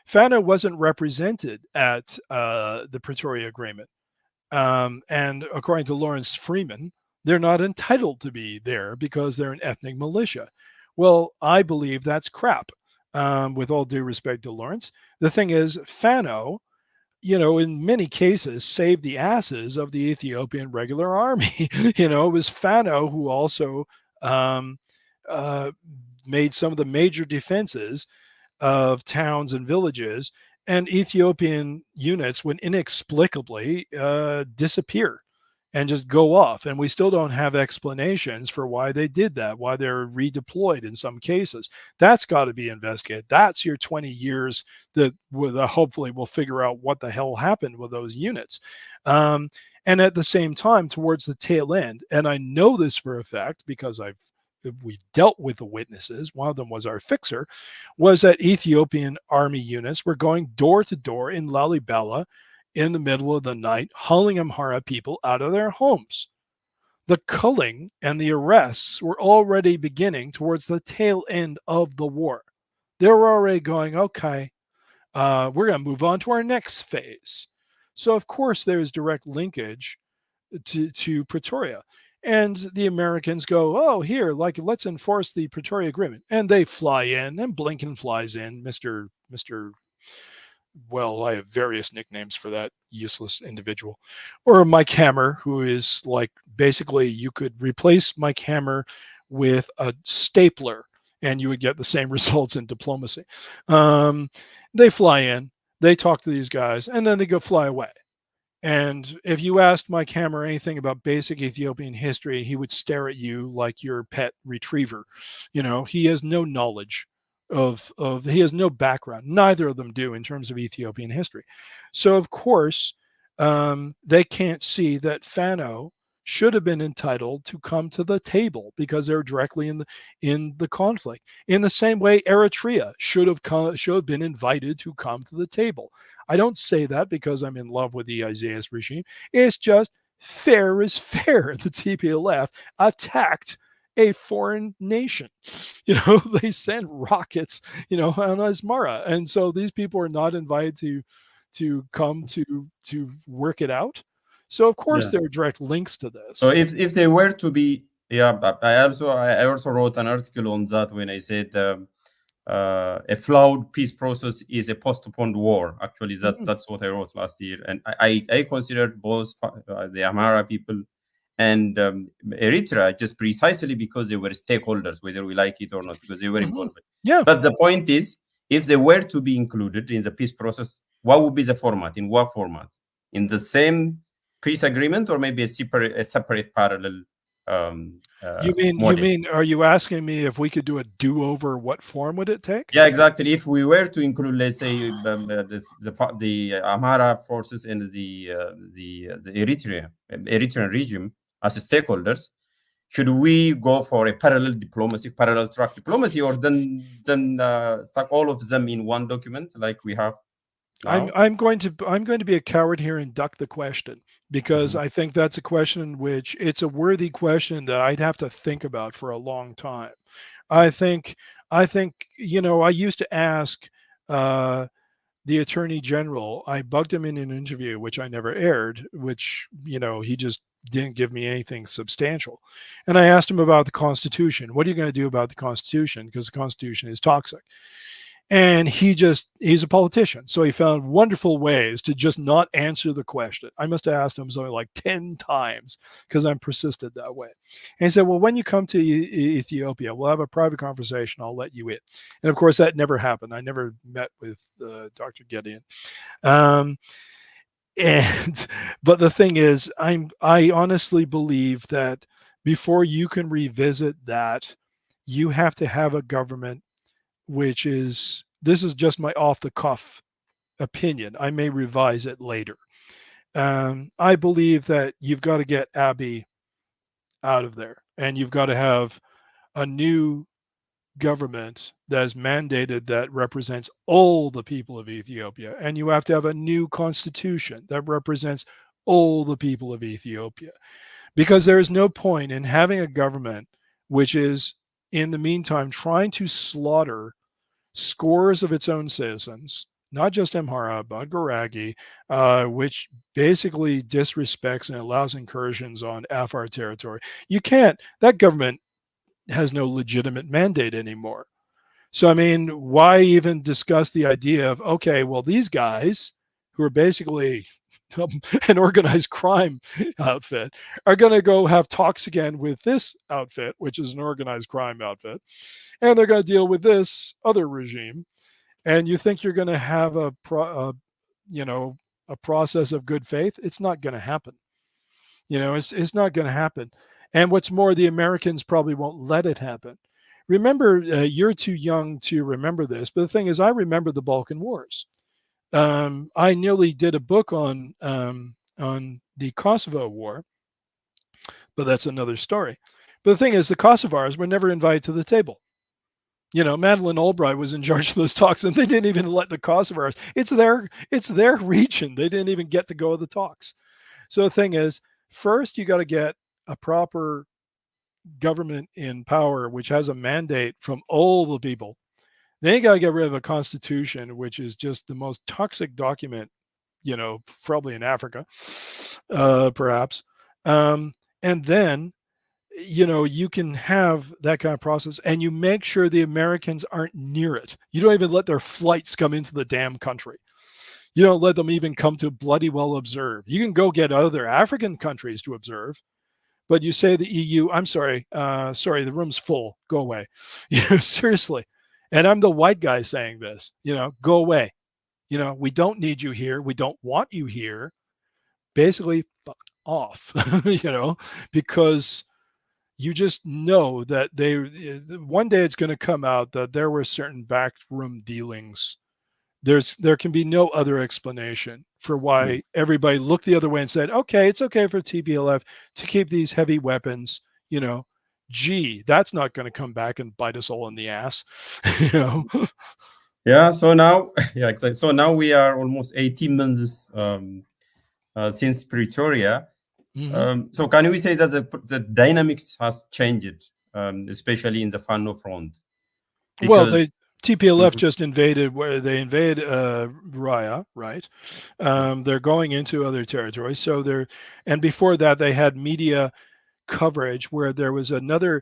Fano wasn't represented at the Pretoria Agreement. And according to Lawrence Freeman, they're not entitled to be there because they're an ethnic militia. Well, I believe that's crap, with all due respect to Lawrence. The thing is, Fano, in many cases, saved the asses of the Ethiopian regular army. It was Fano who also made some of the major defenses of towns and villages, and Ethiopian units would inexplicably disappear. and just go off. And we still don't have explanations for why they did that, why they're redeployed in some cases. That's got to be investigated. That's your 20 years that hopefully we'll figure out what the hell happened with those units. And at the same time, towards the tail end, and I know this for a fact because we dealt with the witnesses, one of them was our fixer, was that Ethiopian army units were going door to door in Lalibela in the middle of the night, hauling Amhara people out of their homes. The culling and the arrests were already beginning towards the tail end of the war. They were already going, okay, we're going to move on to our next phase. So, of course, there's direct linkage to Pretoria. And the Americans go, oh, here, let's enforce the Pretoria Agreement. And they fly in, and Blinken flies in, Mr. Well, I have various nicknames for that useless individual. Or Mike Hammer, who is basically you could replace Mike Hammer with a stapler and you would get the same results in diplomacy. They fly in, they talk to these guys, and then they go fly away. And if you asked Mike Hammer anything about basic Ethiopian history, he would stare at you like your pet retriever. He has no knowledge he has no background. Neither of them do in terms of Ethiopian history. So of course, they can't see that Fano should have been entitled to come to the table because they're directly in the conflict. In the same way, Eritrea should have been invited to come to the table. I don't say that because I'm in love with the Isaias regime. It's just fair is fair. The TPLF attacked a foreign nation. They send rockets, on Amhara. And so these people are not invited to come to work it out. So of course there are direct links to this. So if they were to be, I also wrote an article on that when I said a flawed peace process is a postponed war. Actually, that's what I wrote last year, and I considered both the Amhara people and Eritrea just precisely because they were stakeholders, whether we like it or not, because they were involved. Yeah. But the point is, if they were to be included in the peace process, what would be the format? In what format? In the same peace agreement, or maybe a separate parallel? You mean? Are you asking me if we could do a do-over? What form would it take? Yeah, exactly. If we were to include, let's say, the Amhara forces and the Eritrean regime as stakeholders, should we go for a parallel track diplomacy, or then stuck all of them in one document like we have now? I'm going to be a coward here and duck the question because I think that's a question which it's a worthy question that I'd have to think about for a long time. I think I used to ask the Attorney General. I bugged him in an interview, which I never aired, which he just didn't give me anything substantial. And I asked him about the Constitution. What are you going to do about the Constitution? Because the Constitution is toxic. And he's a politician. So he found wonderful ways to just not answer the question. I must have asked him something like 10 times because I'm persistent that way. And he said, well, when you come to Ethiopia, we'll have a private conversation. I'll let you in. And of course, that never happened. I never met with Dr. Gideon. But the thing is, I honestly believe that before you can revisit that, you have to have a government this is just my off the cuff opinion. I may revise it later. I believe that you've got to get Abiy out of there, and you've got to have a new government that is mandated that represents all the people of Ethiopia, and you have to have a new constitution that represents all the people of Ethiopia, because there is no point in having a government which is in the meantime trying to slaughter scores of its own citizens, not just Amhara, but Garagi, which basically disrespects and allows incursions on Afar territory. That government has no legitimate mandate anymore. So, I mean, why even discuss the idea of, okay, well, these guys who are basically an organized crime outfit are going to go have talks again with this outfit, which is an organized crime outfit, and they're going to deal with this other regime. And you think you're going to have a process of good faith? It's not going to happen. It's not going to happen. And what's more, the Americans probably won't let it happen. Remember, you're too young to remember this, but the thing is, I remember the Balkan Wars. I nearly did a book on the Kosovo War, but that's another story. But the thing is, the Kosovars were never invited to the table. Madeleine Albright was in charge of those talks, and they didn't even let the Kosovars. It's their region. They didn't even get to go to the talks. So the thing is, first you got to get a proper government in power, which has a mandate from all the people. Then you got to get rid of a constitution, which is just the most toxic document, probably in Africa, perhaps. And then, you can have that kind of process, and you make sure the Americans aren't near it. You don't even let their flights come into the damn country. You don't let them even come to bloody well observe. You can go get other African countries to observe, but you say the EU, I'm sorry, the room's full, go away. Seriously. And I'm the white guy saying this, go away. We don't need you here. We don't want you here. Basically, fuck off, because you just know that one day it's going to come out that there were certain backroom dealings. There can be no other explanation for why everybody looked the other way and said, okay, it's okay for TPLF to keep these heavy weapons, gee, that's not going to come back and bite us all in the ass. Yeah, so now exactly. So now we are almost 18 months since Pretoria. So can we say that the dynamics has changed, especially in the Fano front? Because TPLF just invaded Raya, right? They're going into other territories. And before that, they had media coverage where there was another.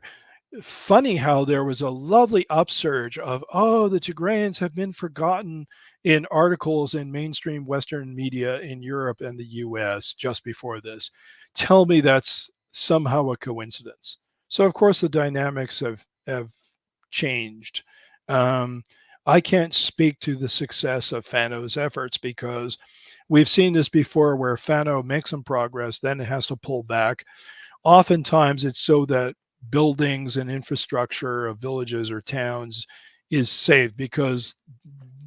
Funny how there was a lovely upsurge of, the Tigrayans have been forgotten in articles in mainstream Western media in Europe and the US just before this. Tell me that's somehow a coincidence. So, of course, the dynamics have changed. I can't speak to the success of Fano's efforts because we've seen this before where Fano makes some progress, then it has to pull back. Oftentimes, it's so that buildings and infrastructure of villages or towns is saved because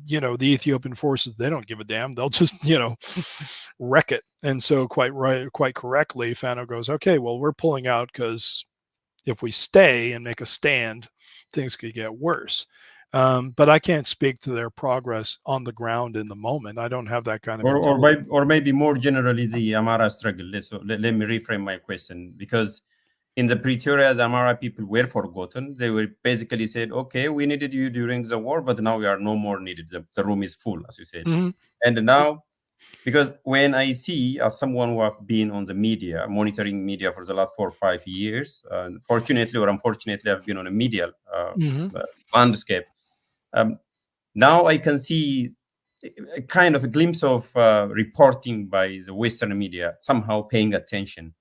the Ethiopian forces, they don't give a damn, they'll just wreck it. And so quite correctly, Fano goes, okay, well, we're pulling out because if we stay and make a stand, things could get worse. But I can't speak to their progress on the ground in the moment. I don't have that kind of or maybe more generally the Amhara struggle. Let me reframe my question, because in the Pretoria, the Amhara people were forgotten. They were basically said, okay, we needed you during the war, but now we are no more needed. The room is full, as you said. And now, because when I see, as someone who have been on the media, monitoring media for the last 4 or 5 years, fortunately or unfortunately, I've been on a media landscape. Now I can see a kind of a glimpse of reporting by the Western media, somehow paying attention.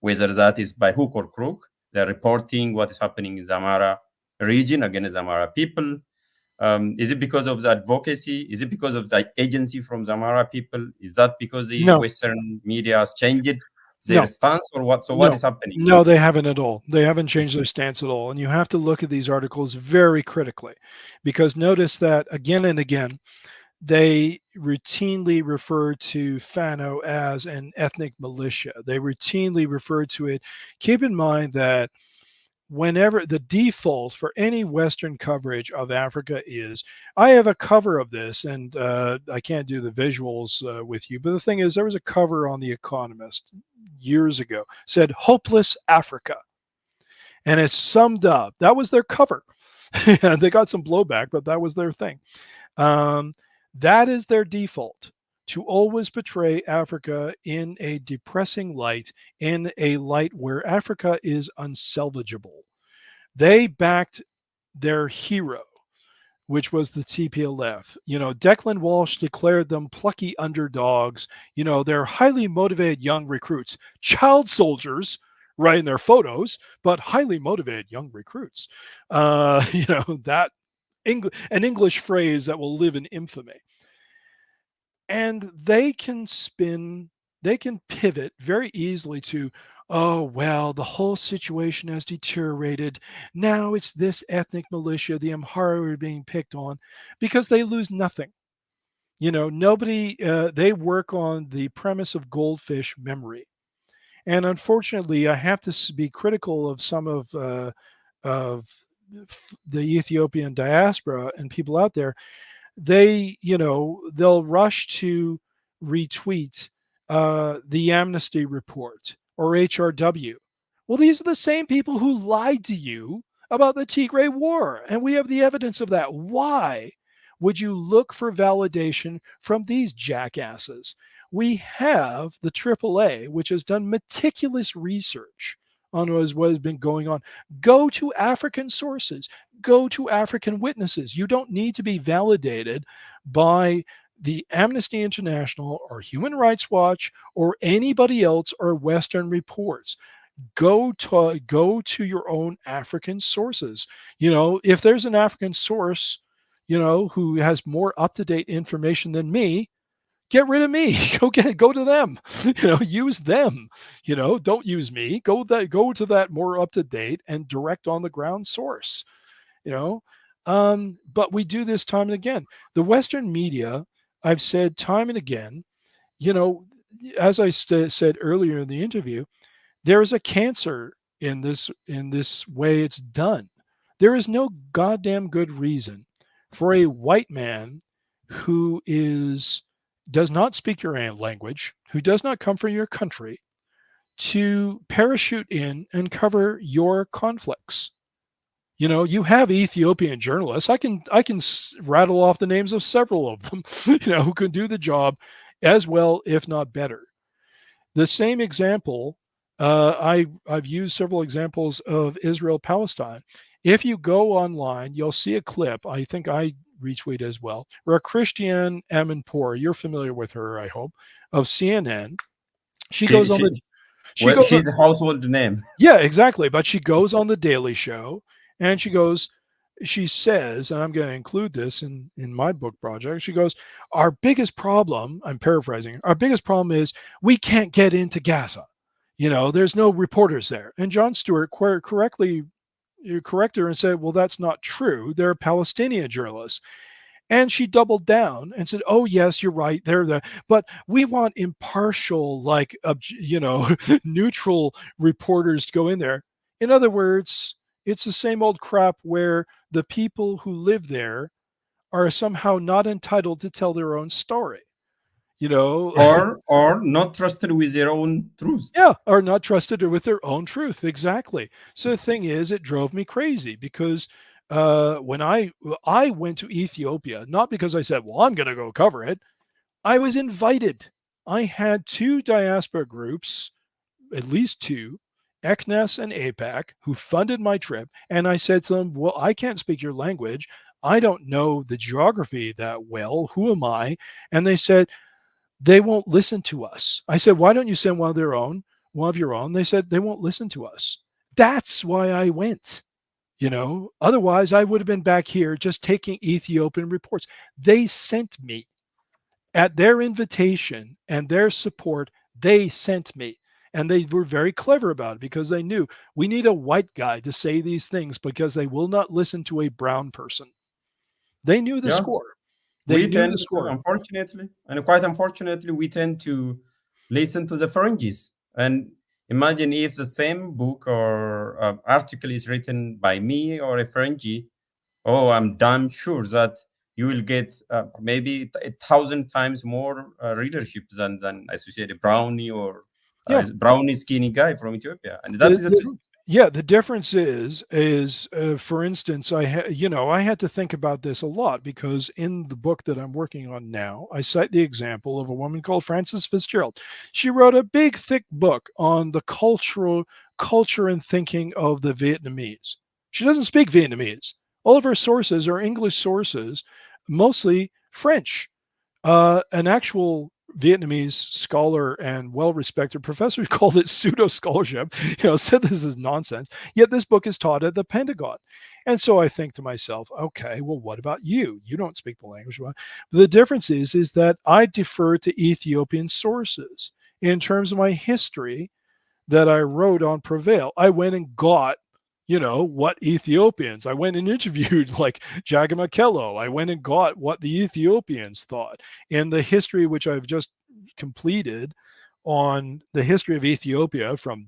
Whether that is by hook or crook, they're reporting what is happening in the Amhara region against the Amhara people. Is it because of the advocacy? Is it because of the agency from the Amhara people? Is that because the Western media has changed their stance, or what? So what is happening? No, they haven't at all. They haven't changed their stance at all. And you have to look at these articles very critically, because notice that again and again, they routinely refer to Fano as an ethnic militia. They routinely refer to it. Keep in mind that whenever the default for any Western coverage of Africa is, I have a cover of this, and I can't do the visuals with you, but the thing is, there was a cover on The Economist years ago, said "Hopeless Africa," and it's summed up. That was their cover. They got some blowback, but that was their thing. That is their default, to always portray Africa in a depressing light, in a light where Africa is unsalvageable. They backed their hero, which was the TPLF. Declan Walsh declared them plucky underdogs. They're highly motivated young recruits, child soldiers, right, in their photos, but highly motivated young recruits. That an English phrase that will live in infamy. And they can spin they can pivot very easily to, oh, well, the whole situation has deteriorated. Now it's this ethnic militia, the Amhara are being picked on, because they lose nothing. Nobody, they work on the premise of goldfish memory. And unfortunately, I have to be critical of some of the Ethiopian diaspora and people out there. They'll rush to retweet the Amnesty report or HRW. Well, these are the same people who lied to you about the Tigray war, and we have the evidence of that. Why would you look for validation from these jackasses? We have the AAA, which has done meticulous research on what has been going on. Go to African sources, go to African witnesses. You don't need to be validated by the Amnesty International or Human Rights Watch or anybody else or Western reports. Go to your own African sources. If there's an African source, who has more up-to-date information than me, get rid of me. Go to them. Use them. Don't use me. Go to that more up-to-date and direct on the ground source. But we do this time and again. The Western media, I've said time and again, as I said earlier in the interview, there is a cancer in this way it's done. There is no goddamn good reason for a white man who does not speak your language, who does not come from your country, to parachute in and cover your conflicts. You have Ethiopian journalists. I can rattle off the names of several of them, who can do the job as well, if not better. The same example, I've used several examples of Israel-Palestine. If you go online, you'll see a clip, I think I retweet as well, where Christiane Amanpour, you're familiar with her, I hope, of CNN. She's a household name. Yeah, exactly. But she goes on the Daily Show and she says, and I'm going to include this in my book project, she goes, our bigged problem, I'm paraphrasing, our biggest problem is we can't get into Gaza. There's no reporters there. And Jon Stewart corrected her and said, well, that's not true. They're Palestinian journalists. And she doubled down and said, oh, yes, you're right. They're there. But we want impartial, neutral reporters to go in there. In other words, it's the same old crap where the people who live there are somehow not entitled to tell their own story. Or not trusted with their own truth. Yeah, or not trusted with their own truth. Exactly. So the thing is, it drove me crazy because when I went to Ethiopia, not because I said, well, I'm going to go cover it. I was invited. I had two diaspora groups, at least two, ECNES and APAC, who funded my trip. And I said to them, well, I can't speak your language. I don't know the geography that well. Who am I? And they said, they won't listen to us. I said, why don't you send one of your own? They said, they won't listen to us. That's why I went. Otherwise I would have been back here just taking Ethiopian reports. They sent me at their invitation and their support. They sent me, and they were very clever about it because they knew we need a white guy to say these things because they will not listen to a brown person. They knew the score. Unfortunately, and quite unfortunately, we tend to listen to the Ferengis. And imagine if the same book or article is written by me or a Ferengi. Oh, I'm damn sure that you will get maybe 1,000 times more readership than associated brownie or brownie skinny guy from Ethiopia. And that is the truth. Yeah, the difference is for instance, I had to think about this a lot because in the book that I'm working on now, I cite the example of a woman called Frances Fitzgerald. She wrote a big, thick book on the culture and thinking of the Vietnamese. She doesn't speak Vietnamese. All of her sources are English sources, mostly French. An actual Vietnamese scholar and well-respected professor called it pseudo-scholarship, said this is nonsense, yet this book is taught at the Pentagon. And so I think to myself, okay, well, what about you? You don't speak the language. The difference is that I defer to Ethiopian sources. in terms of my history that I wrote on Prevail. I went and got, what Ethiopians. I went and interviewed like Jagamakelo. I went and got what the Ethiopians thought. And the history, which I've just completed on the history of Ethiopia from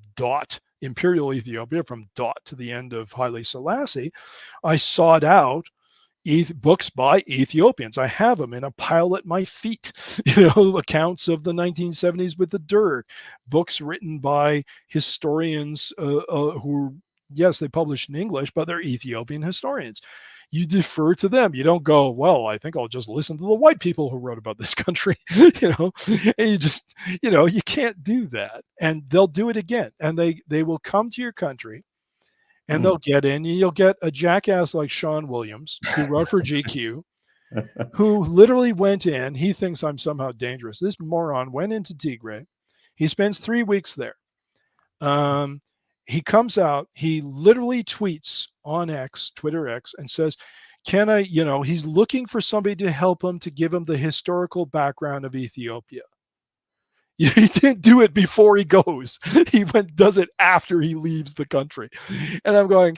Imperial Ethiopia, from to the end of Haile Selassie, I sought out books by Ethiopians. I have them in a pile at my feet, accounts of the 1970s with the Derg, books written by historians who, yes, they publish in English, but they're Ethiopian historians. You defer to them. You don't go, well, I think I'll just listen to the white people who wrote about this country, and you just, you can't do that. And they'll do it again. And they will come to your country and they'll get in, and you'll get a jackass like Sean Williams, who wrote for GQ, who literally went in. He thinks I'm somehow dangerous. This moron went into Tigray. He spends 3 weeks there. He comes out, he literally tweets on Twitter X, and says, can I, he's looking for somebody to help him, to give him the historical background of Ethiopia. He didn't do it before he goes. He does it after he leaves the country. And I'm going,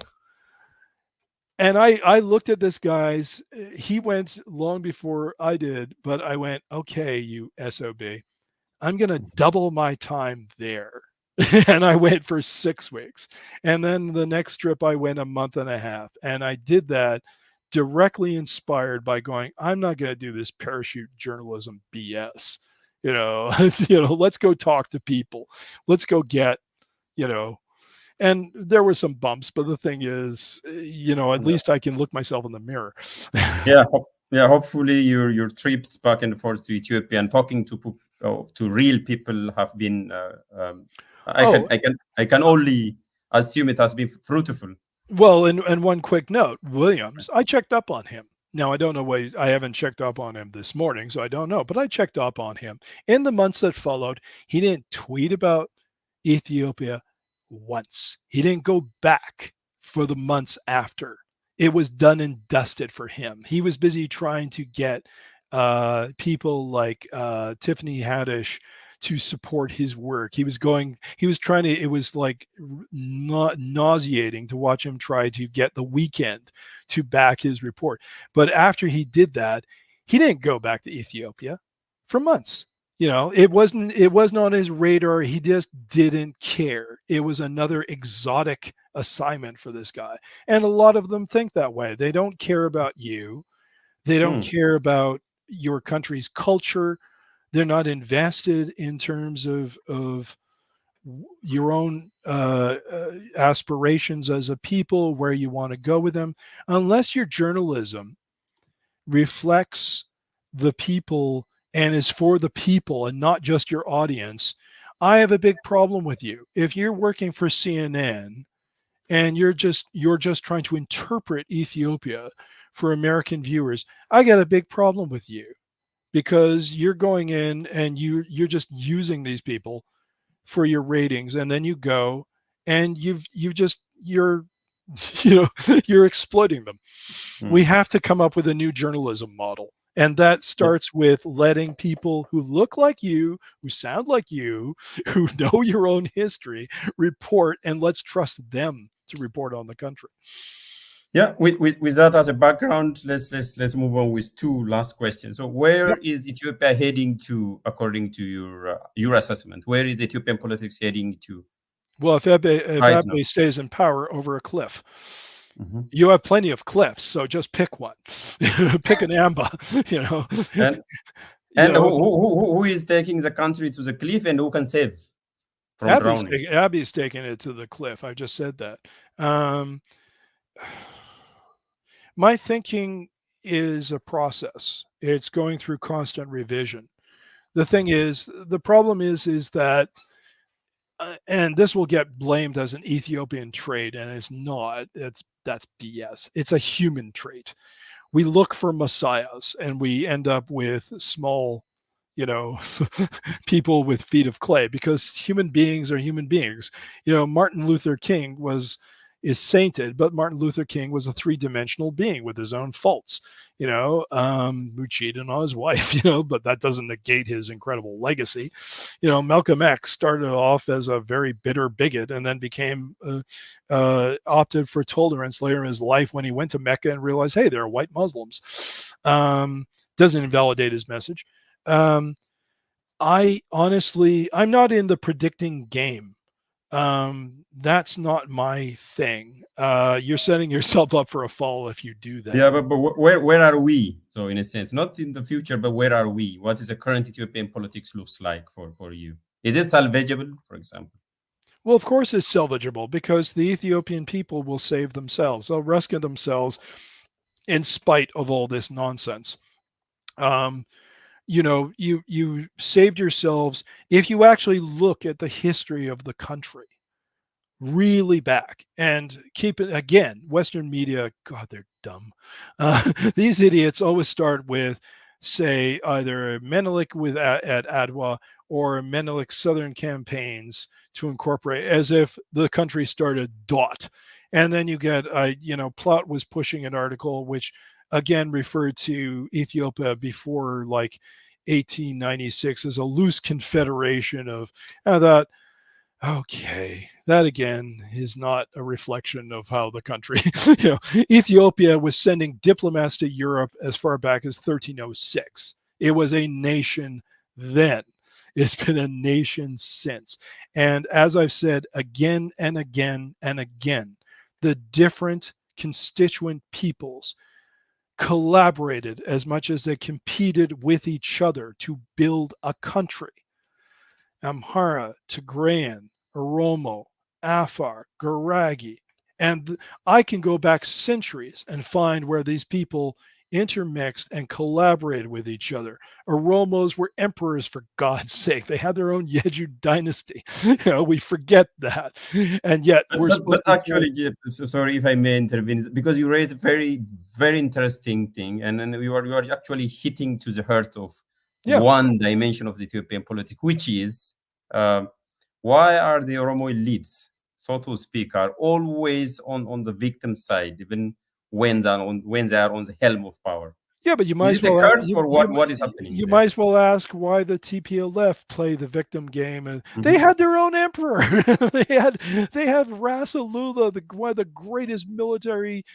and I looked at this guy's, he went long before I did, but I went, okay, you SOB, I'm going to double my time there. And I went for 6 weeks. And then the next trip, I went a month and a half. And I did that directly inspired by going, I'm not going to do this parachute journalism BS. Let's go talk to people. Let's go get, and there were some bumps, but the thing is, at least I can look myself in the mirror. Yeah. Hopefully your trips back and forth to Ethiopia and talking to real people have been, I can only assume it has been fruitful. Well, and one quick note, Williams, I checked up on him. Now, I don't know why. I haven't checked up on him this morning, so I don't know. But I checked up on him. In the months that followed, he didn't tweet about Ethiopia once. He didn't go back for the months after. It was done and dusted for him. He was busy trying to get people like Tiffany Haddish to support his work. It was like nauseating to watch him try to get The Weeknd to back his report. But after he did that, he didn't go back to Ethiopia for months. It wasn't on his radar. He just didn't care. It was another exotic assignment for this guy. And a lot of them think that way. They don't care about you. They don't care about your country's culture. They're not invested in terms of your own aspirations as a people, where you want to go with them, unless your journalism reflects the people and is for the people and not just your audience. I have a big problem with you. If you're working for CNN and you're just trying to interpret Ethiopia for American viewers, I got a big problem with you. Because you're going in and you're just using these people for your ratings, and then you go and you're exploiting them. We have to come up with a new journalism model, and that starts with letting people who look like you, who sound like you, who know your own history, report, and let's trust them to report on the country. Yeah, with that as a background, let's move on with two last questions. So, where is Ethiopia heading to, according to your assessment? Where is Ethiopian politics heading to? Well, if Abiy stays in power, over a cliff. You have plenty of cliffs, so just pick one. Pick an Amba, And who is taking the country to the cliff, and who can save from drowning? Abiy's taking it to the cliff. I just said that. My thinking is a process. It's going through constant revision. The thing is, the problem is that, and this will get blamed as an Ethiopian trait, and it's not. That's BS. It's a human trait. We look for messiahs, and we end up with small, people with feet of clay, because human beings are human beings. Martin Luther King was, is sainted, but Martin Luther King was a three-dimensional being with his own faults, who cheated on his wife, but that doesn't negate his incredible legacy. Malcolm X started off as a very bitter bigot and then became opted for tolerance later in his life when he went to Mecca and realized, hey, there are white Muslims. Doesn't invalidate his message. I'm not in the predicting game. That's not my thing. You're setting yourself up for a fall if you do that. Yeah, but where are we? So in a sense, not in the future, but where are we? What is the current Ethiopian politics looks like for you? Is it salvageable, for example? Well, of course it's salvageable because the Ethiopian people will save themselves. They'll rescue themselves in spite of all this nonsense. You saved yourselves if you actually look at the history of the country really back and keep it. Again, Western media, God, they're dumb. These idiots always start with, say, either Menelik at Adwa or Menelik's southern campaigns to incorporate, as if the country started dot. And then you get, Plot was pushing an article which again referred to Ethiopia before like 1896 as a loose confederation of. I thought, okay, that again is not a reflection of how the country, Ethiopia was sending diplomats to Europe as far back as 1306. It was a nation then. It's been a nation since. And as I've said again and again and again, the different constituent peoples collaborated as much as they competed with each other to build a country. Amhara, Tigrayan, Oromo, Afar, Garagi. And I can go back centuries and find where these people intermixed and collaborated with each other. Oromos were emperors, for God's sake. They had their own Yeju dynasty. We forget that. And yet but actually, sorry if I may intervene, because you raised a very, very interesting thing. And then you are actually hitting to the heart of one dimension of the Ethiopian politics, which is why are the Oromo elites, so to speak, are always on the victim side, even when they are on the helm of power? Yeah, but you might as well ask, or what is happening? You might as well ask why the TPLF play the victim game, and they had their own emperor. they have Ras Alula, one of the greatest military,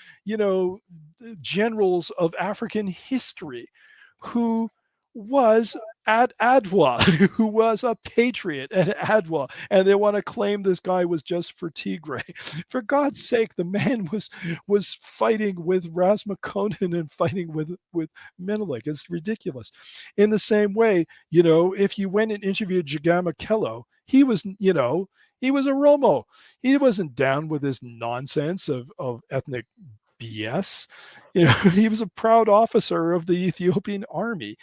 generals of African history, who was at Adwa, who was a patriot at Adwa, and they want to claim this guy was just for Tigray. For God's sake, the man was fighting with Ras Makonnen and fighting with Menelik. It's ridiculous. In the same way, if you went and interviewed Jagama Kello, he was a Romo. He wasn't down with this nonsense of ethnic BS. He was a proud officer of the Ethiopian army.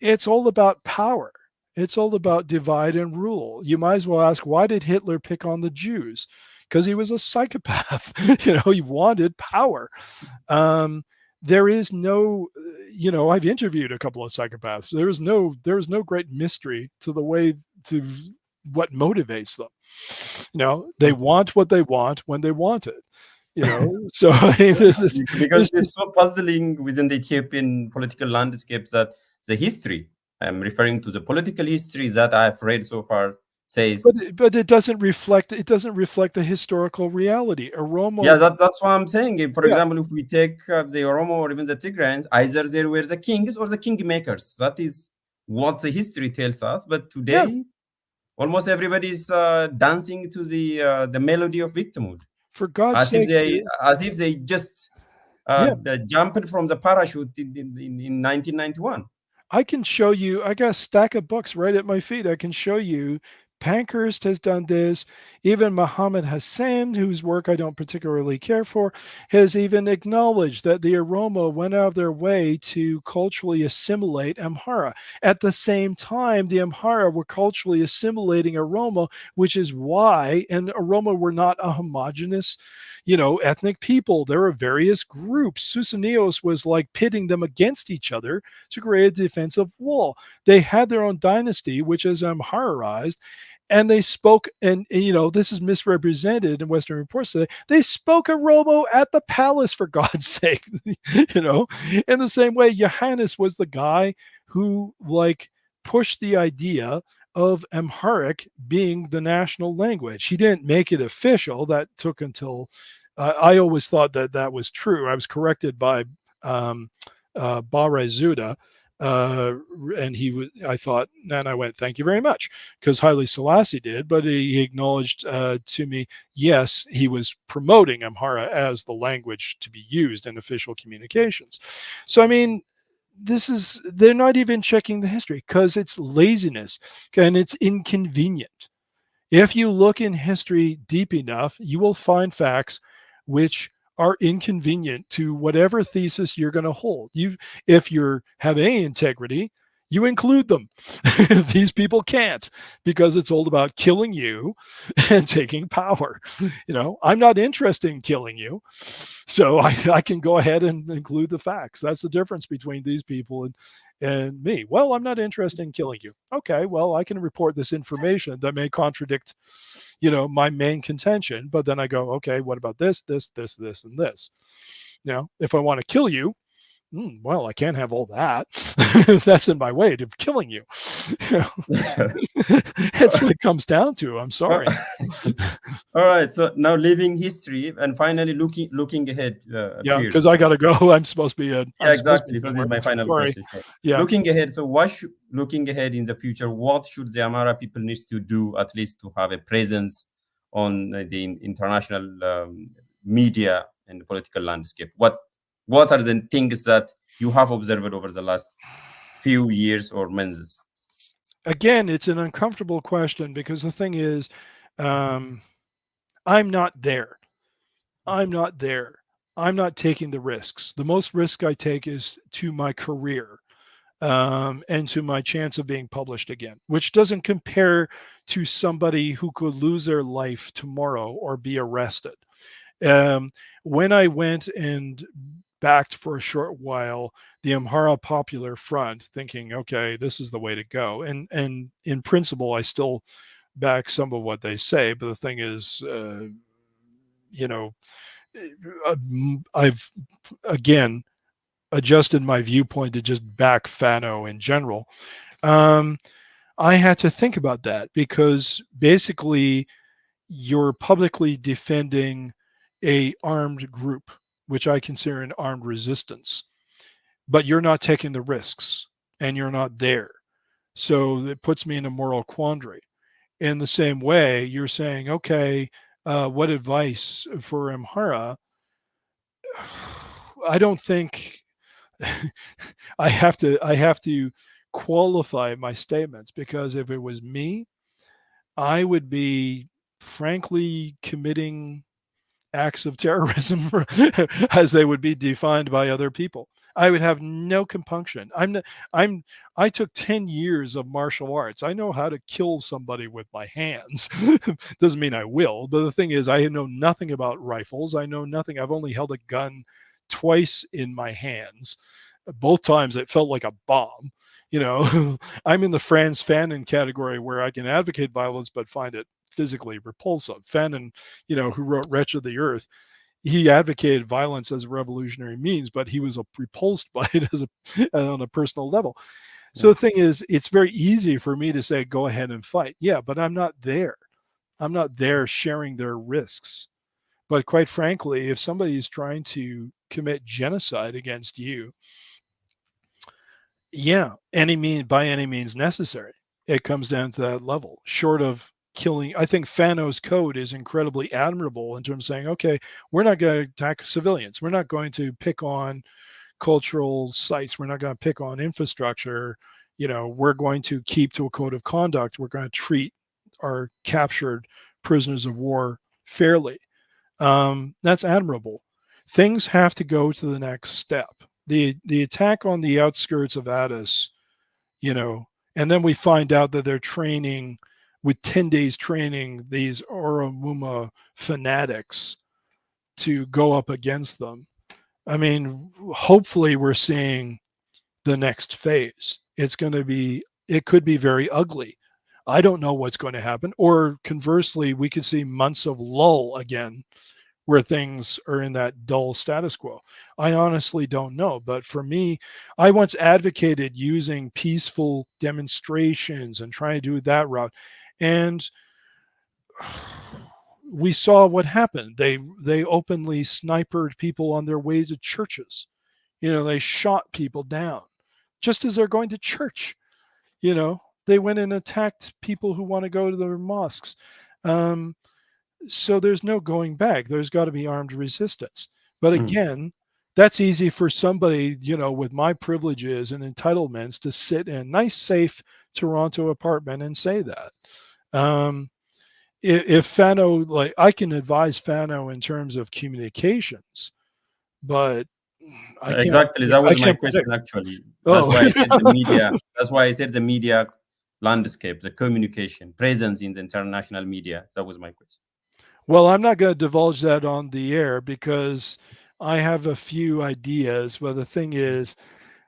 It's all about power. It's all about divide and rule. You might as well ask, why did Hitler pick on the Jews? Because he was a psychopath. He wanted power. There is no, I've interviewed a couple of psychopaths. There is no great mystery to what motivates them. They want what they want when they want it. So because it's so puzzling within the Ethiopian political landscapes that the history, I'm referring to the political history that I've read so far, says, but it doesn't reflect the historical reality. Oromo. Yeah, that's what I'm saying. For example, if we take the Oromo or even the Tigrayans, either they were the kings or the kingmakers. That is what the history tells us. But today, almost everybody's dancing to the melody of victimhood. For God's sake, as if they just jumped from the parachute in 1991. I can show you. I got a stack of books right at my feet. I can show you. Pankhurst has done this. Even Muhammad Hassan, whose work I don't particularly care for, has even acknowledged that the Oromo went out of their way to culturally assimilate Amhara. At the same time, the Amhara were culturally assimilating Oromo, which is why, and Oromo were not a homogenous, ethnic people. There are various groups. Susanios was like pitting them against each other to create a defensive wall. They had their own dynasty, which is Amharized, And they spoke, and this is misrepresented in Western reports today. They spoke Oromo at the palace, for God's sake. In the same way, Johannes was the guy who pushed the idea of Amharic being the national language. He didn't make it official. That took until I always thought that was true. I was corrected by Bare Zuda. And I thought, and I went, thank you very much, because Haile Selassie did, but he acknowledged to me, yes, he was promoting Amhara as the language to be used in official communications. So, I mean, they're not even checking the history because it's laziness and it's inconvenient. If you look in history deep enough, you will find facts which are inconvenient to whatever thesis you're going to hold. If you have any integrity, you include them. These people can't, because it's all about killing you and taking power. I'm not interested in killing you, so I can go ahead and include the facts. That's the difference between these people and me. Well, I'm not interested in killing you. Okay, well, I can report this information that may contradict my main contention, but then I go, okay, what about this, and this? If I want to kill you, well, I can't have all that. That's in my way to killing you. That's what it comes down to. I'm sorry. All right. So now leaving history and finally looking ahead. Yeah, because I got to go. I'm supposed to be exactly. So this is my final question. Yeah. Looking ahead. So looking ahead in the future, what should the Amhara people need to do, at least to have a presence on the international media and the political landscape? What are the things that you have observed over the last few years or months? Again, it's an uncomfortable question, because the thing is, I'm not there. I'm not taking the risks. The most risk I take is to my career and to my chance of being published again, which doesn't compare to somebody who could lose their life tomorrow or be arrested. When I went and backed for a short while the Amhara Popular Front, thinking, okay, this is the way to go. And in principle, I still back some of what they say. But the thing is, I've, again, adjusted my viewpoint to just back Fano in general. I had to think about that, because basically you're publicly defending a armed group, which I consider an armed resistance, but you're not taking the risks and you're not there. So it puts me in a moral quandary. In the same way, you're saying, okay, what advice for Amhara? I don't think I have to qualify my statements, because if it was me, I would be frankly committing acts of terrorism as they would be defined by other people. I would have no compunction. I took 10 years of martial arts. I know how to kill somebody with my hands. Doesn't mean I will, but the thing is, I know nothing about rifles. I know nothing. I've only held a gun twice in my hands. Both times it felt like a bomb. I'm in the Franz Fanon category, where I can advocate violence but find it physically repulsive. Fanon, who wrote Wretch of the Earth, he advocated violence as a revolutionary means, but he was repulsed by it on a personal level. So the thing is, it's very easy for me to say, go ahead and fight. Yeah, but I'm not there. I'm not there sharing their risks. But quite frankly, if somebody is trying to commit genocide against you, yeah, by any means necessary, it comes down to that level, short of killing. I think Fano's code is incredibly admirable in terms of saying, okay, we're not going to attack civilians. We're not going to pick on cultural sites. We're not going to pick on infrastructure. We're going to keep to a code of conduct. We're going to treat our captured prisoners of war fairly. That's admirable. Things have to go to the next step. The attack on the outskirts of Addis, and then we find out that they're training with 10 days training these Oromuma fanatics to go up against them. I mean, hopefully we're seeing the next phase. It could be very ugly. I don't know what's going to happen. Or conversely, we could see months of lull again where things are in that dull status quo. I honestly don't know. But for me, I once advocated using peaceful demonstrations and trying to do that route. And we saw what happened. They openly sniped people on their way to churches. They shot people down just as they're going to church. They went and attacked people who want to go to their mosques. So there's no going back. There's got to be armed resistance. But again, that's easy for somebody, with my privileges and entitlements to sit in a nice, safe Toronto apartment and say that. If Fano, I can advise Fano in terms of communications, but I can't. Exactly. That was my question, actually. That's why I said the media. That's why I said the media landscape, the communication, presence in the international media. That was my question. Well, I'm not going to divulge that on the air because I have a few ideas. But the thing is,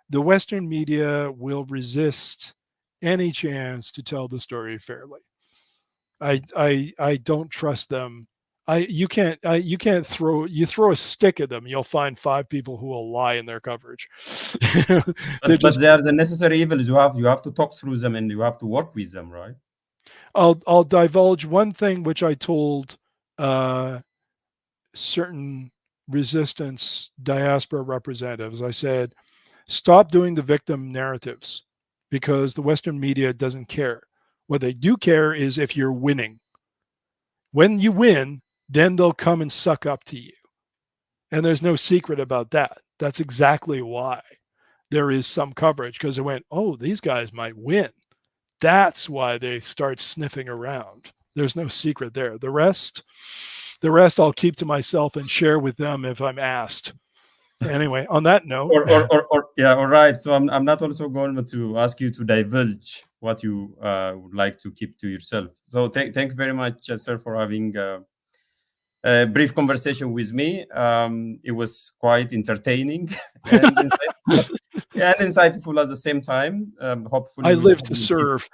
the Western media will resist any chance to tell the story fairly. I don't trust them. You can't throw a stick at them. You'll find 5 people who will lie in their coverage. but they are the necessary evils. You have to talk through them and you have to work with them, right? I'll divulge one thing which I told certain resistance diaspora representatives. I said, stop doing the victim narratives because the Western media doesn't care. What they do care is if you're winning. When you win, then they'll come and suck up to you. And there's no secret about that. That's exactly why there is some coverage, because they went, oh, these guys might win. That's why they start sniffing around. There's no secret there. The rest I'll keep to myself and share with them if I'm asked. Anyway, on that note. Yeah, all right. So I'm not also going to ask you to divulge what you would like to keep to yourself. So thank you very much, sir, for having a brief conversation with me. It was quite entertaining and insightful at the same time. Hopefully, I live to serve.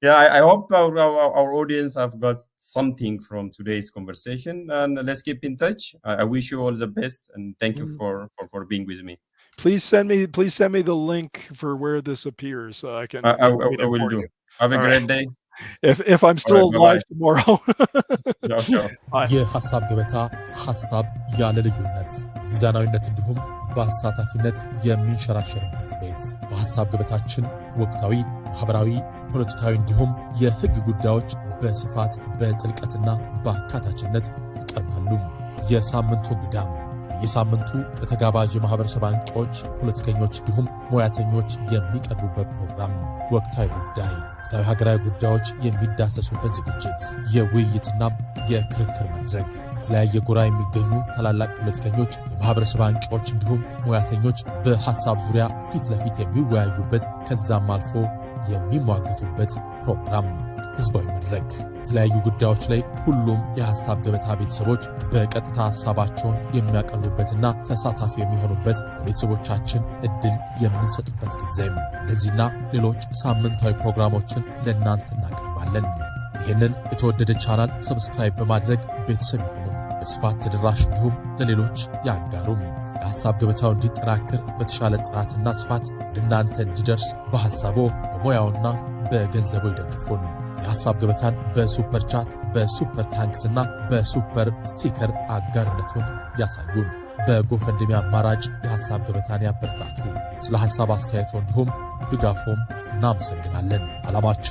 Yeah, I hope our audience have got something from today's conversation, and let's keep in touch. I wish you all the best, and thank you for being with me. Please send me the link for where this appears so I can. I will do. Have a great day. If I'm still alive tomorrow. የሀሳብ ገበታ ሀሳብ ያለ ልዩነት ሚዛናዊነት እንዲሁም በአሳታፊነት የሚንሸራሸርበት ቤት። በሀሳብ ገበታችን ወቅታዊ፣ ማህበራዊ፣ ፖለቲካዊ እንዲሁም የህግ ጉዳዮች በስፋት በጥልቀትና በአካታችነት ይቀርባሉ። የሳምንቱ እንግዳም የሳምንቱ በተጋባዥ የማህበረሰብ አንቂዎች፣ ፖለቲከኞች እንዲሁም ሙያተኞች የሚቀርቡበት ፕሮግራም ወቅታዊ ጉዳይ፣ ወቅታዊ ሀገራዊ ጉዳዮች የሚዳሰሱበት ዝግጅት፣ የውይይትና የክርክር መድረክ፣ በተለያየ ጎራ የሚገኙ ታላላቅ ፖለቲከኞች፣ የማህበረሰብ አንቂዎች እንዲሁም ሙያተኞች በሐሳብ ዙሪያ ፊት ለፊት የሚወያዩበት ከዛም አልፎ የሚሟገቱበት ፕሮግራም፣ ህዝባዊ መድረክ፣ በተለያዩ ጉዳዮች ላይ ሁሉም የሐሳብ ገበታ ቤተሰቦች በቀጥታ ሐሳባቸውን የሚያቀርቡበትና ተሳታፊ የሚሆኑበት ለቤተሰቦቻችን እድል የምንሰጥበት ጊዜም። እነዚህና ሌሎች ሳምንታዊ ፕሮግራሞችን ለእናንተ እናቀርባለን። ይህንን የተወደደ ቻናል ሰብስክራይብ በማድረግ ቤተሰብ ይሁኑ፣ በስፋት ተደራሽ እንዲሁም ለሌሎች ያጋሩም። የሐሳብ ገበታው እንዲጠናከር በተሻለ ጥራትና ስፋት ወደ እናንተ እንዲደርስ በሐሳቦ በሙያውና በገንዘቡ ይደግፉን። የሐሳብ ገበታን በሱፐር ቻት፣ በሱፐር ታንክስና በሱፐር ስቲከር አጋርነቱን ያሳዩን። በጎፈንድሚ አማራጭ የሐሳብ ገበታን ያበረታቱ። ስለ ሐሳብ አስተያየቶ እንዲሁም ድጋፎም እናመሰግናለን። ዓላማችን